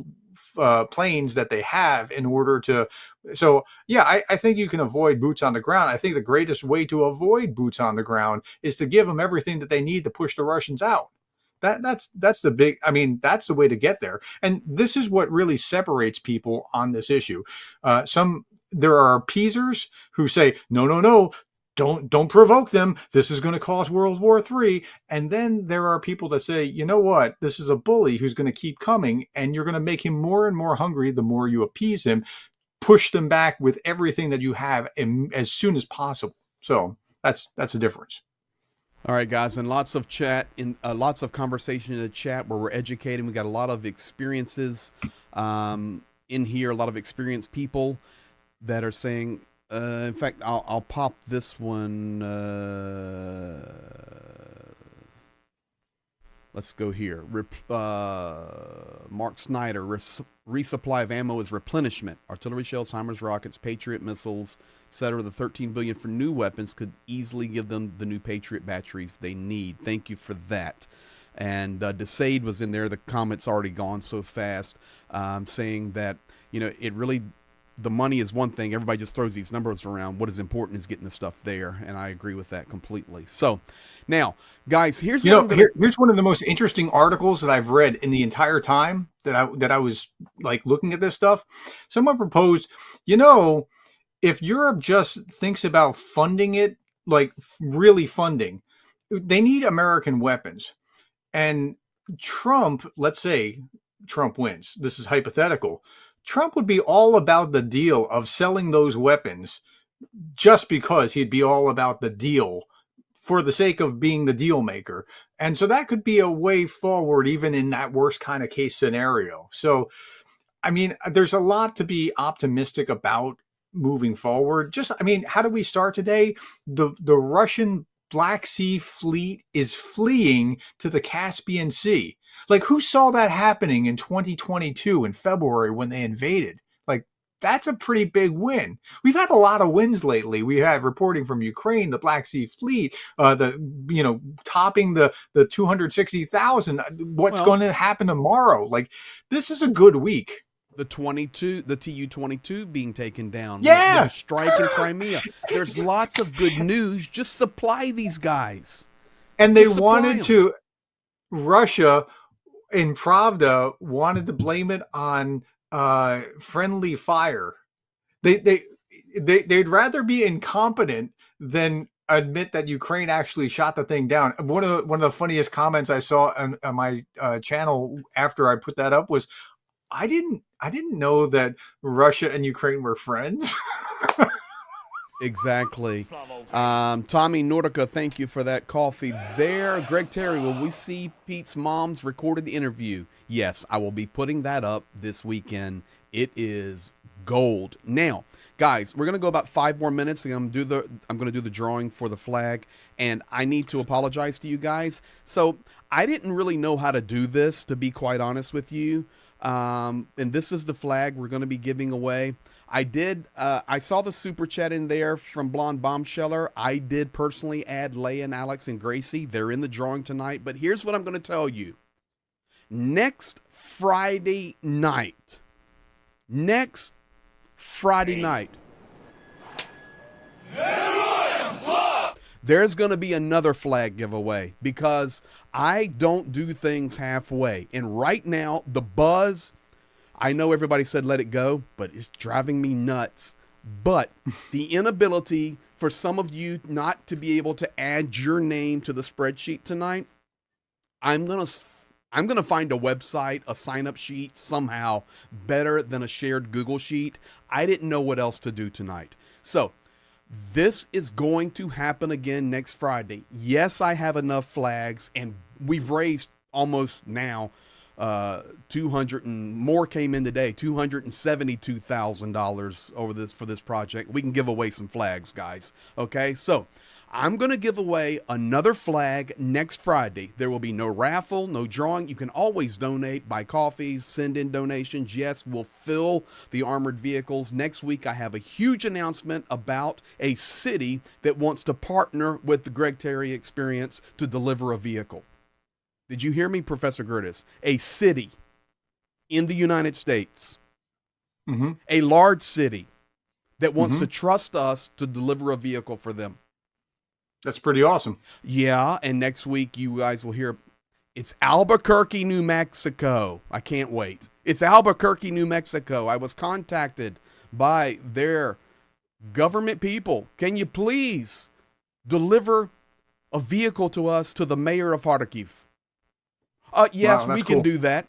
S2: planes that they have in order to. So, yeah, I think you can avoid boots on the ground. I think the greatest way to avoid boots on the ground is to give them everything that they need to push the Russians out. That's the big. I mean, that's the way to get there. And this is what really separates people on this issue. There are appeasers who say, no. Don't provoke them. This is going to cause World War III. And then there are people that say, you know what? This is a bully who's going to keep coming, and you're going to make him more and more hungry the more you appease him. Push them back with everything that you have as soon as possible. So that's the difference.
S1: All right, guys, and lots of chat, lots of conversation in the chat where we're educating. We got a lot of experiences in here, a lot of experienced people that are saying. In fact, I'll pop this one. Let's go here. Mark Snyder, resupply of ammo is replenishment. Artillery shells, HIMARS, rockets, Patriot missiles, etc. The $13 billion for new weapons could easily give them the new Patriot batteries they need. Thank you for that. And Desade was in there. The comment's already gone so fast, saying that, you know, it really, the money is one thing. Everybody just throws these numbers around. What is important is getting the stuff there, and I agree with that completely. So, now, guys, here's
S2: here's one of the most interesting articles that I've read in the entire time that I was like looking at this stuff. Someone proposed, if Europe just thinks about funding it, like really funding, they need American weapons. And Trump, let's say Trump wins. This is hypothetical. Trump would be all about the deal of selling those weapons just because he'd be all about the deal for the sake of being the deal maker. And so that could be a way forward, even in that worst kind of case scenario. So, I mean, there's a lot to be optimistic about moving forward. How do we start today? The Russian Black Sea fleet is fleeing to the Caspian Sea. Like, who saw that happening in 2022 in February when they invaded? Like, that's a pretty big win. We've had a lot of wins lately. We have reporting from Ukraine, the Black Sea Fleet, topping the 260,000. What's going to happen tomorrow? Like, this is a good week.
S1: The Tu-22 being taken down.
S2: Yeah.
S1: The strike in Crimea. There's lots of good news. Just supply these guys.
S2: And they wanted to, Russia in Pravda wanted to blame it on friendly fire. They'd rather be incompetent than admit that Ukraine actually shot the thing down. One of the funniest comments I saw on my channel after I put that up was, I didn't know that Russia and Ukraine were friends.
S1: Exactly. Tommy Nordica, thank you for that coffee there. Greg Terry, will we see Pete's mom's recorded interview? Yes, I will be putting that up this weekend. It is gold. Now, guys, we're gonna go about 5 more minutes, and I'm gonna do the drawing for the flag. And I need to apologize to you guys. So I didn't really know how to do this, to be quite honest with you. And this is the flag we're gonna be giving away. I saw the super chat in there from Blonde Bombsheller. I did personally add Leia and Alex and Gracie. They're in the drawing tonight. But here's what I'm going to tell you. Next Friday night, there's going to be another flag giveaway, because I don't do things halfway. And right now, the buzz, I know everybody said let it go, but it's driving me nuts. But the inability for some of you not to be able to add your name to the spreadsheet tonight, I'm gonna find a website, a sign-up sheet somehow better than a shared Google sheet. I didn't know what else to do tonight. So this is going to happen again next Friday. Yes, I have enough flags, and we've raised almost now 200 and more came in today, $272,000 for this project. We can give away some flags, guys. Okay, so I'm going to give away another flag next Friday. There will be no raffle, no drawing. You can always donate, buy coffees, send in donations. Yes, we'll fill the armored vehicles. Next week, I have a huge announcement about a city that wants to partner with the Greg Terry Experience to deliver a vehicle. Did you hear me, Professor Gerdes? A city in the United States, a large city that wants to trust us to deliver a vehicle for them.
S2: That's pretty awesome.
S1: Yeah, and next week you guys will hear it's Albuquerque, New Mexico. I can't wait. It's Albuquerque, New Mexico. I was contacted by their government people. Can you please deliver a vehicle to us, to the mayor of Kharkiv? Yes,
S2: wow,
S1: we can do that.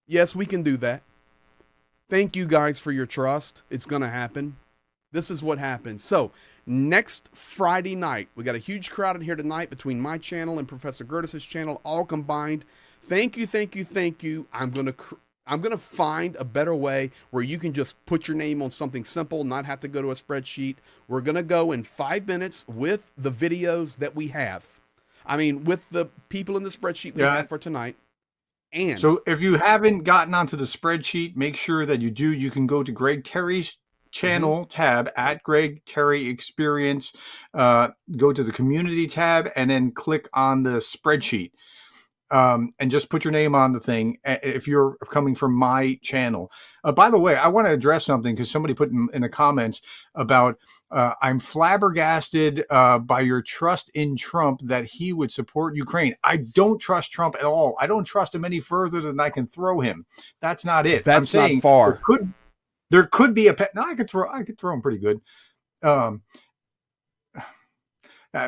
S1: Yes, we can do that. Thank you guys for your trust. It's going to happen. This is what happens. So next Friday night, we got a huge crowd in here tonight between my channel and Professor Gerdes' channel, all combined. Thank you, thank you, thank you. I'm going to find a better way where you can just put your name on something simple, not have to go to a spreadsheet. We're going to go in 5 minutes with the videos that we have. I mean, with the people in the spreadsheet we have for tonight. And
S2: so if you haven't gotten onto the spreadsheet, make sure that you do. You can go to Greg Terry's channel tab at Greg Terry Experience, go to the community tab, and then click on the spreadsheet. And just put your name on the thing if you're coming from my channel. By the way, I want to address something, because somebody put in the comments about I'm flabbergasted by your trust in Trump that he would support Ukraine. I don't trust Trump at all. I don't trust him any further than I can throw him. That's not it.
S1: That's
S2: I'm saying
S1: not far.
S2: There could be a pet. No, I could throw him pretty good.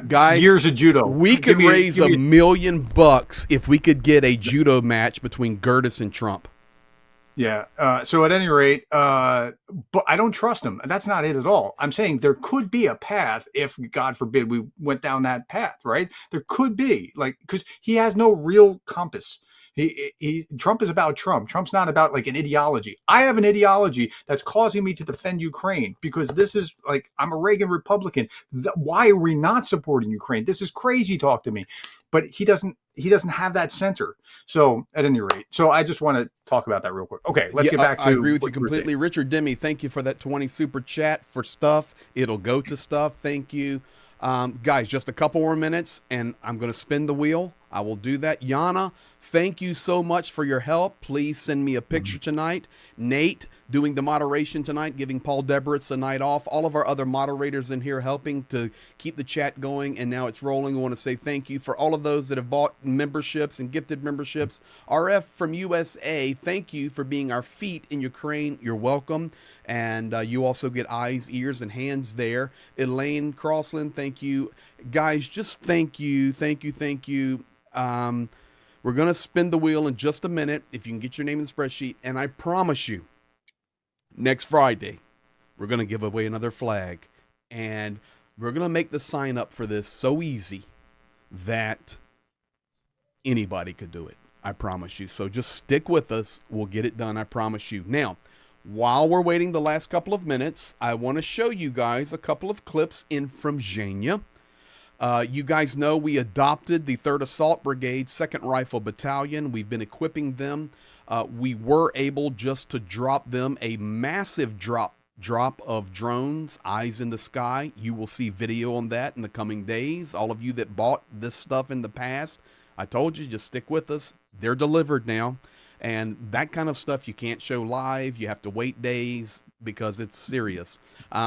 S1: Guys,
S2: years of judo.
S1: We could raise $1 million if we could get a judo match between Gerdes and Trump.
S2: Yeah. So at any rate, but I don't trust him. That's not it at all. I'm saying there could be a path if, God forbid, we went down that path, right? There could be, like, because he has no real compass. Trump is about Trump. Trump's not about like an ideology. I have an ideology that's causing me to defend Ukraine, because this is like, I'm a Reagan Republican. Why are we not supporting Ukraine? This is crazy talk to me. But he doesn't have that center. So at any rate, so I just want to talk about that real quick. Okay, let's get back to.
S1: I agree with you completely. Richard Demi, thank you for that 20 super chat for stuff. It'll go to stuff. Thank you. Guys, just a couple more minutes and I'm going to spin the wheel. I will do that. Yana, thank you so much for your help. Please send me a picture tonight. Nate, doing the moderation tonight, giving Paul Deberitz a night off. All of our other moderators in here helping to keep the chat going, and now it's rolling. I want to say thank you for all of those that have bought memberships and gifted memberships. RF from USA, thank you for being our feet in Ukraine. You're welcome. And you also get eyes, ears, and hands there. Elaine Crossland, thank you. Guys, just thank you, thank you, thank you. We're going to spin the wheel in just a minute, if you can get your name in the spreadsheet. And I promise you, next Friday, we're going to give away another flag. And we're going to make the sign up for this so easy that anybody could do it. I promise you. So just stick with us. We'll get it done. I promise you. Now, While we're waiting the last couple of minutes, I want to show you guys a couple of clips in from Zhenya. You guys know we adopted the 3rd Assault Brigade, 2nd Rifle Battalion. We've been equipping them. We were able just to drop them a massive drop of drones, eyes in the sky. You will see video on that in the coming days. All of you that bought this stuff in the past, I told you, just stick with us. They're delivered now. And that kind of stuff you can't show live. You have to wait days because it's serious.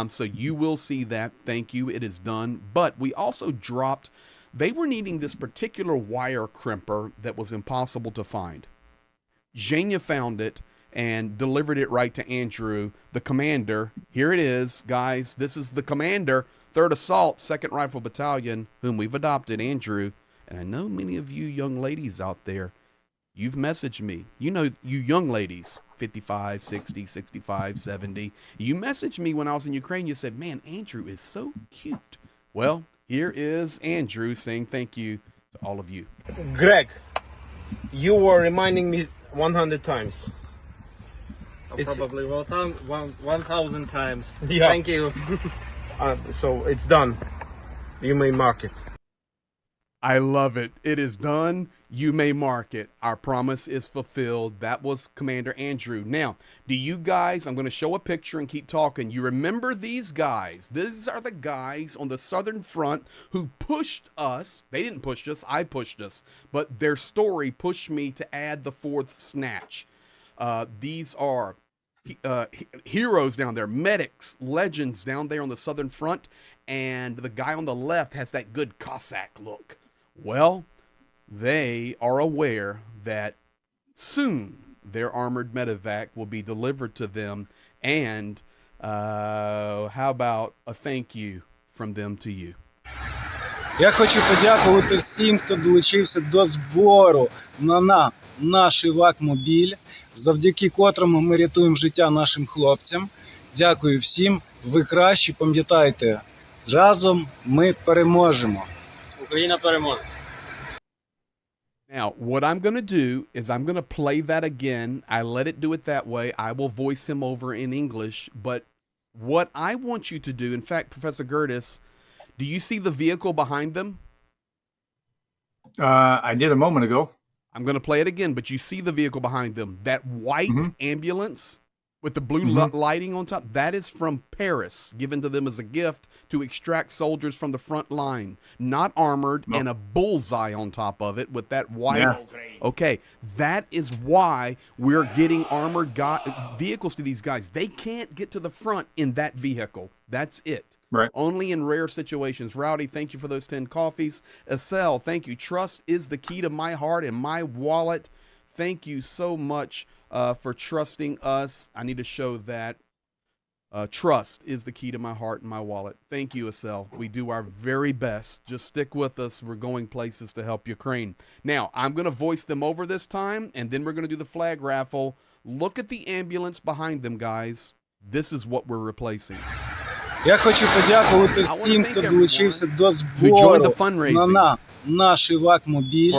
S1: So you will see that. Thank you. It is done. But we also dropped, they were needing this particular wire crimper that was impossible to find. Zhenya found it and delivered it right to Andrew, the commander. Here it is, guys. This is the commander, 3rd Assault, 2nd Rifle Battalion, whom we've adopted, Andrew. And I know many of you young ladies out there, you've messaged me. You know, you young ladies, 55, 60, 65, 70. You messaged me when I was in Ukraine. You said, man, Andrew is so cute. Well, here is Andrew saying thank you to all of you.
S4: Greg, you were reminding me 100 times.
S5: Probably 1,000 times.
S4: Yeah.
S5: Thank you.
S4: So it's done. You may mark it.
S1: I love it. It is done. You may mark it. Our promise is fulfilled. That was Commander Andrew. Now, do you guys, I'm going to show a picture and keep talking. You remember these guys? These are the guys on the Southern Front who pushed us. They didn't push us. I pushed us. But their story pushed me to add the 4th snatch. These are heroes down there, medics, legends down there on the Southern Front. And the guy on the left has that good Cossack look. Well, they are aware that soon their armored medevac will be delivered to them. And how about a thank you from them to you?
S6: Я хочу подякувати всім, хто долучився до збору на наш івак-мобіль, завдяки котрому ми рятуємо життя нашим хлопцям. Дякую всім. Ви кращі, пам'ятайте, разом ми переможемо.
S5: Україна переможе.
S1: Now, what I'm going to do is I'm going to play that again. I let it do it that way. I will voice him over in English. But what I want you to do, in fact, Professor Gerdes, do you see the vehicle behind them?
S2: I did a moment ago.
S1: I'm going to play it again, but you see the vehicle behind them. That white ambulance with the blue lighting on top, that is from Paris, given to them as a gift to extract soldiers from the front line. Not armored, and a bullseye on top of it with that white. Yeah. Okay, that is why we're getting armored vehicles to these guys. They can't get to the front in that vehicle. That's it.
S2: Right.
S1: Only in rare situations. Rowdy, thank you for those 10 coffees. Estelle, thank you. Trust is the key to my heart and my wallet. Thank you so much for trusting us. I need to show that. Trust is the key to my heart and my wallet. Thank you, Estelle. We do our very best. Just stick with us. We're going places to help Ukraine. Now, I'm going to voice them over this time, and then we're going to do the flag raffle. Look at the ambulance behind them, guys. This is what we're replacing.
S6: Я хочу подякувати всім, хто долучився до збору на наш івак-мобіль,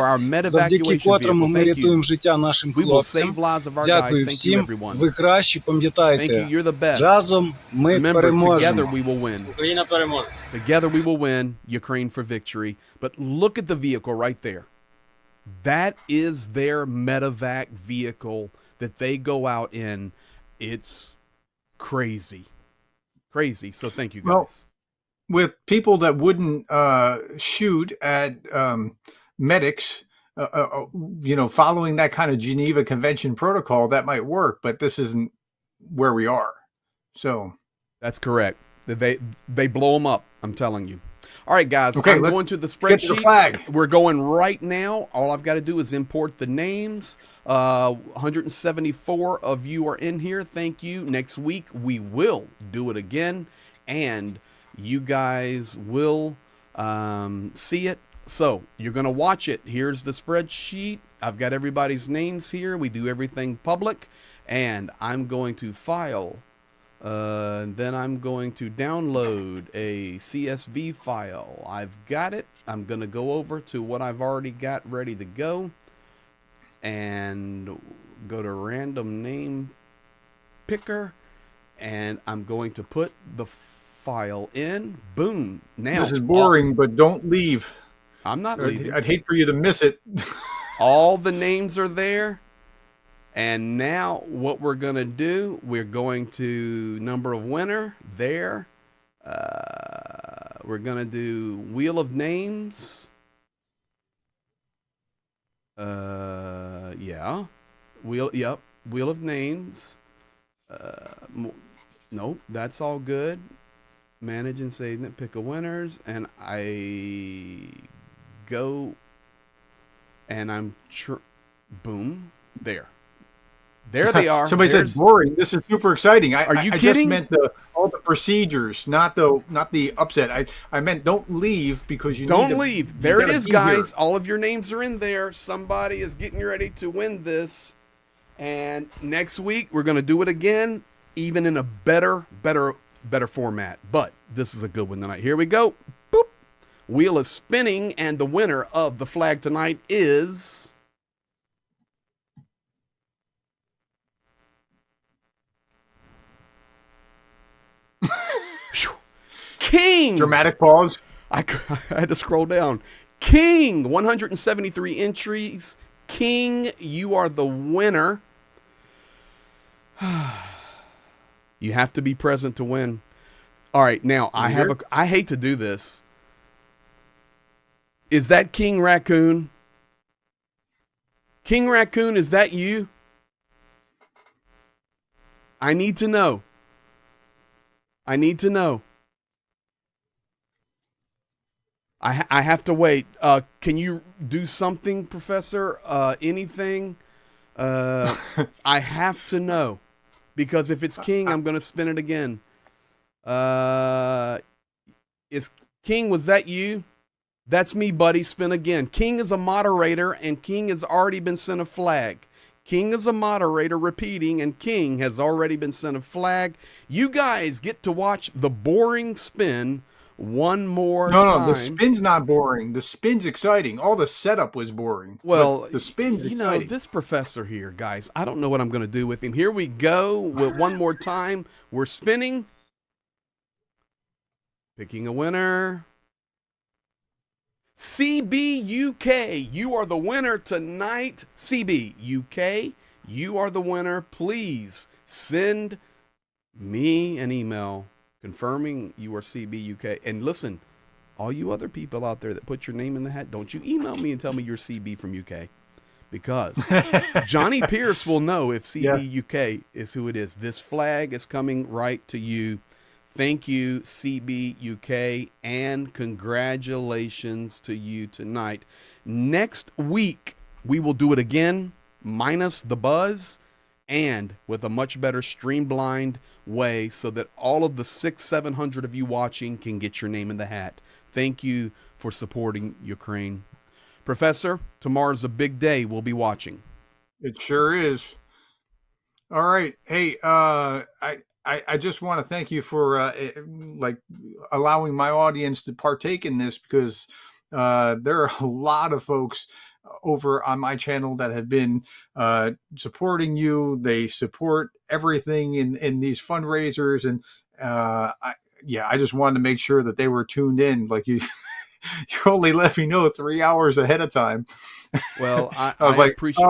S6: завдяки котрому ми рятуємо життя нашим хлопцям. Дякую всім, ви кращі, пам'ятайте, разом ми переможемо.
S5: Україна переможе.
S1: Together we will win, Ukraine for victory. But look at the vehicle right there. That is their medevac vehicle that they go out in. It's crazy. Crazy. So thank you, guys.
S2: Well, with people that wouldn't shoot at medics, following that kind of Geneva Convention protocol, that might work, but this isn't where we are. So
S1: that's correct. They blow them up. I'm telling you. All right, guys.
S2: Okay,
S1: I'm going to the spreadsheet.
S2: Get the flag.
S1: We're going right now. All I've got to do is import the names. 174 of you are in here. Thank you. Next week, we will do it again, and you guys will see it. So you're going to watch it. Here's the spreadsheet. I've got everybody's names here. We do everything public, and I'm going to file. Then I'm going to download a CSV file. I've got it. I'm going to go over to what I've already got ready to go and go to random name picker, and I'm going to put the file in. Boom. Now
S2: This is boring, but don't leave.
S1: I'm not leaving.
S2: I'd hate for you to miss it.
S1: All the names are there. And now what we're going to do, we're going to number of winner there. We're going to do wheel of names. Yeah. Wheel of names. Nope, that's all good. Manage and save it, pick a winners, and I go and I'm boom, there they are.
S2: Somebody said boring. This is super exciting.
S1: Are you
S2: I
S1: kidding?
S2: just meant all the procedures, not the upset. I meant don't leave because you
S1: don't
S2: need to,
S1: leave. There it is,
S2: be
S1: guys.
S2: here.
S1: All of your names are in there. Somebody is getting ready to win this, and next week we're going to do it again, even in a better format. But this is a good one tonight. Here we go. Boop. Wheel is spinning, and the winner of the flag tonight is King.
S2: Dramatic pause.
S1: I had to scroll down. King, 173 entries. King, you are the winner. You have to be present to win. All right, now I hate to do this. Is that King Raccoon? King Raccoon, is that you? I need to know. I need to know. I have to wait. Can you do something, Professor? Anything? I have to know. Because if it's King, I'm going to spin it again. Is King, was that you? That's me, buddy. Spin again. King is a moderator, and King has already been sent a flag. King is a moderator repeating, and King has already been sent a flag. You guys get to watch the boring spin one more time.
S2: No, the spin's not boring. The spin's exciting. All the setup was boring.
S1: Well,
S2: but the spin's exciting.
S1: You know, this professor here, guys, I don't know what I'm going to do with him. Here we go with one more time. We're spinning. Picking a winner. CB UK, you are the winner tonight. CB UK, you are the winner. Please send me an email confirming you are CB UK. And listen, all you other people out there that put your name in the hat, don't you email me and tell me you're CB from UK. Because Johnny Pierce will know if CB UK is who it is. This flag is coming right to you. Thank you, CB UK, and congratulations to you tonight. Next week, we will do it again, minus the buzz, and with a much better streamlined way so that all of the 600-700 of you watching can get your name in the hat. Thank you for supporting Ukraine. Professor, tomorrow's a big day. We'll be watching.
S2: It sure is. All right. Hey, I just want to thank you for allowing my audience to partake in this, because there are a lot of folks over on my channel that have been supporting you. They support everything in these fundraisers, and I just wanted to make sure that they were tuned in. Like you only let me know 3 hours ahead of time.
S1: Well, I appreciate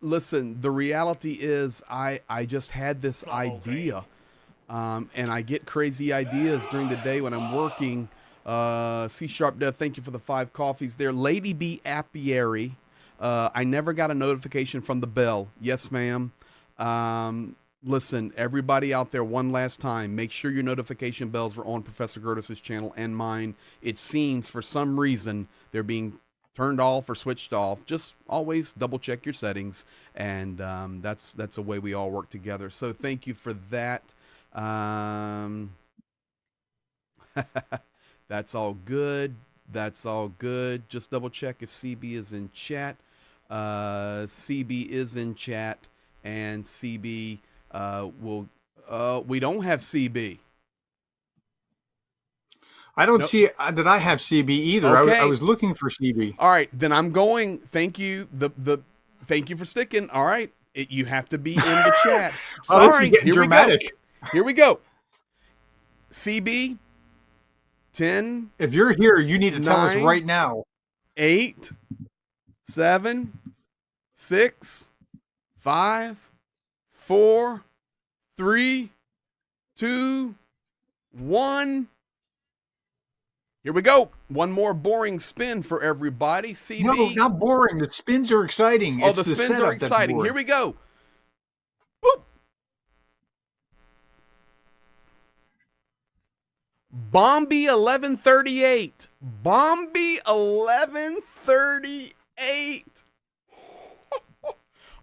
S1: listen, the reality is I just had this idea. And I get crazy ideas during the day when I'm working. C Sharp Dev, thank you for the 5 coffees there. Lady B Apiary, I never got a notification from the bell. Yes, ma'am. Listen, everybody out there, one last time, make sure your notification bells are on Professor Gerdes' channel and mine. It seems for some reason they're being turned off or switched off. Just always double check your settings, and that's a way we all work together. So thank you for that. That's all good. That's all good. Just double check if CB is in chat. CB is in chat, and CB will. We don't have CB.
S2: I don't see that I have CB either.
S1: Okay.
S2: I was looking for CB.
S1: All right, then I'm going. Thank you. Thank you for sticking. All right, You have to be in the chat.
S2: Oh, this is
S1: Sorry.
S2: getting
S1: Here
S2: dramatic.
S1: we go. Here we go. CB, 10.
S2: If you're here, you need to tell us
S1: 9,
S2: right now.
S1: 8, 7, 6, 5, 4, 3, 2, 1. Here we go. One more boring spin for everybody. CB.
S2: No, not boring. The spins are exciting.
S1: Oh,
S2: It's
S1: the spins
S2: setup
S1: are
S2: that's
S1: exciting.
S2: boring.
S1: Here we go. Boop. Bombi 1138. Bombi 1138.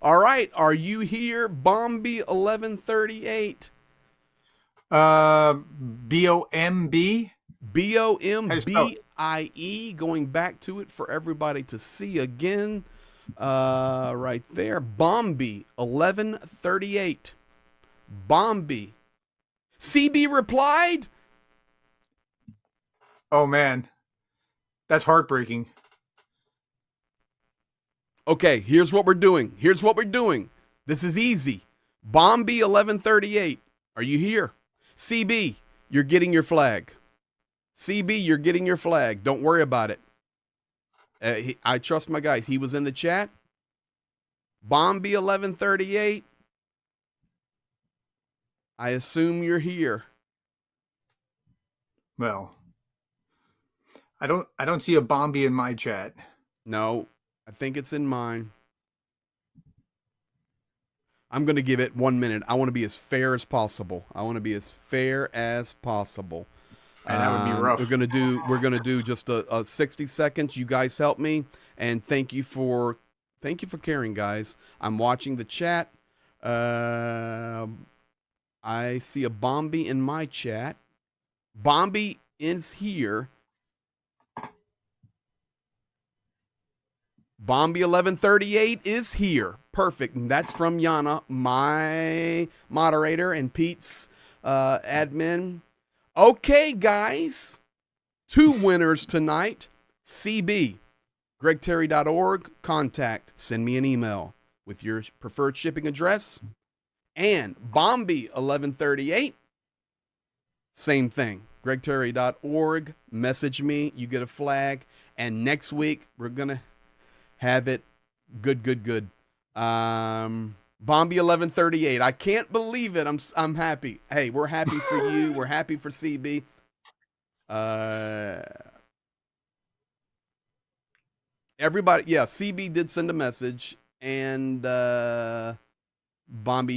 S1: All right. Are you here, Bombi 1138?
S2: BOMB.
S1: BOMBIE. Going back to it for everybody to see again. Right there. Bombi 1138. Bombi. CB replied.
S2: Oh man, that's heartbreaking.
S1: Okay, here's what we're doing. This is easy. Bombi 1138. Are you here? CB, you're getting your flag. CB, you're getting your flag. Don't worry about it. I trust my guys. He was in the chat. Bombi 1138. I assume you're here.
S2: Well, I don't see a Bombi in my chat.
S1: No, I think it's in mine. I'm going to give it 1 minute. I want to be as fair as possible. And that would be rough. We're gonna do just a 60 seconds. You guys help me, and thank you for caring, guys. I'm watching the chat. I see a Bombi in my chat. Bombi is here. Bombi 1138 is here. Perfect. And that's from Yana, my moderator, and Pete's admin. Okay, guys. 2 winners tonight. CB, gregterry.org. Contact. Send me an email with your preferred shipping address. And Bombi 1138. Same thing. gregterry.org. Message me. You get a flag. And next week, we're going to have it good. Bombi 1138. I can't believe it. I'm happy. Hey, we're happy for you. We're happy for CB. Everybody, yeah, CB did send a message, and Bombi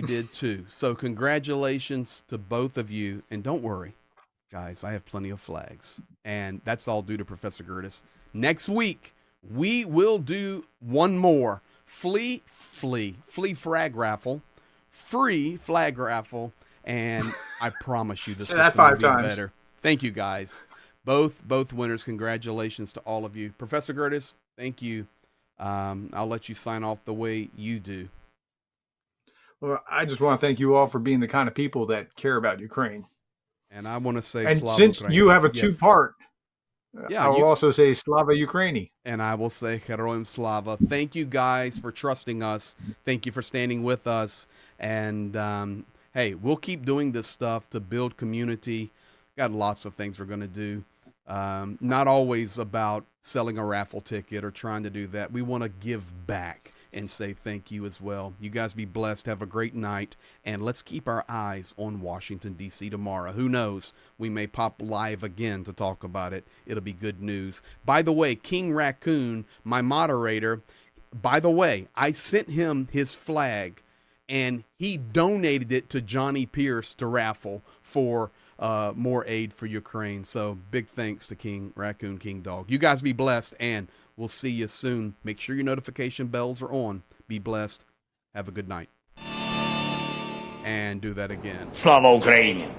S1: did too. So congratulations to both of you. And don't worry, guys, I have plenty of flags. And that's all due to Professor Gerdes. Next week, we will do one more free flag raffle, and I promise you this is going to be better. Thank you, guys. Both winners. Congratulations to all of you. Professor Gerdes, thank you. I'll let you sign off the way you do.
S2: Well, I just want to thank you all for being the kind of people that care about Ukraine.
S1: And I want to say,
S2: and
S1: Slava
S2: since
S1: Ukraini.
S2: you have a
S1: Yes.
S2: two-part,
S1: Yeah,
S2: I will also say Slava Ukraini.
S1: And I will say Heroim Slava. Thank you guys for trusting us. Thank you for standing with us. And hey, we'll keep doing this stuff to build community. Got lots of things we're going to do. Not always about selling a raffle ticket or trying to do that. We want to give back and say thank you as well. You guys be blessed. Have a great night. And let's keep our eyes on Washington, D.C. tomorrow. Who knows? We may pop live again to talk about it. It'll be good news. By the way, King Raccoon, my moderator, by the way, I sent him his flag, and he donated it to Johnny Pierce to raffle for more aid for Ukraine. So big thanks to King Raccoon, King Dog. You guys be blessed, and we'll see you soon. Make sure your notification bells are on. Be blessed. Have a good night. And do that again.
S7: Слава Україні!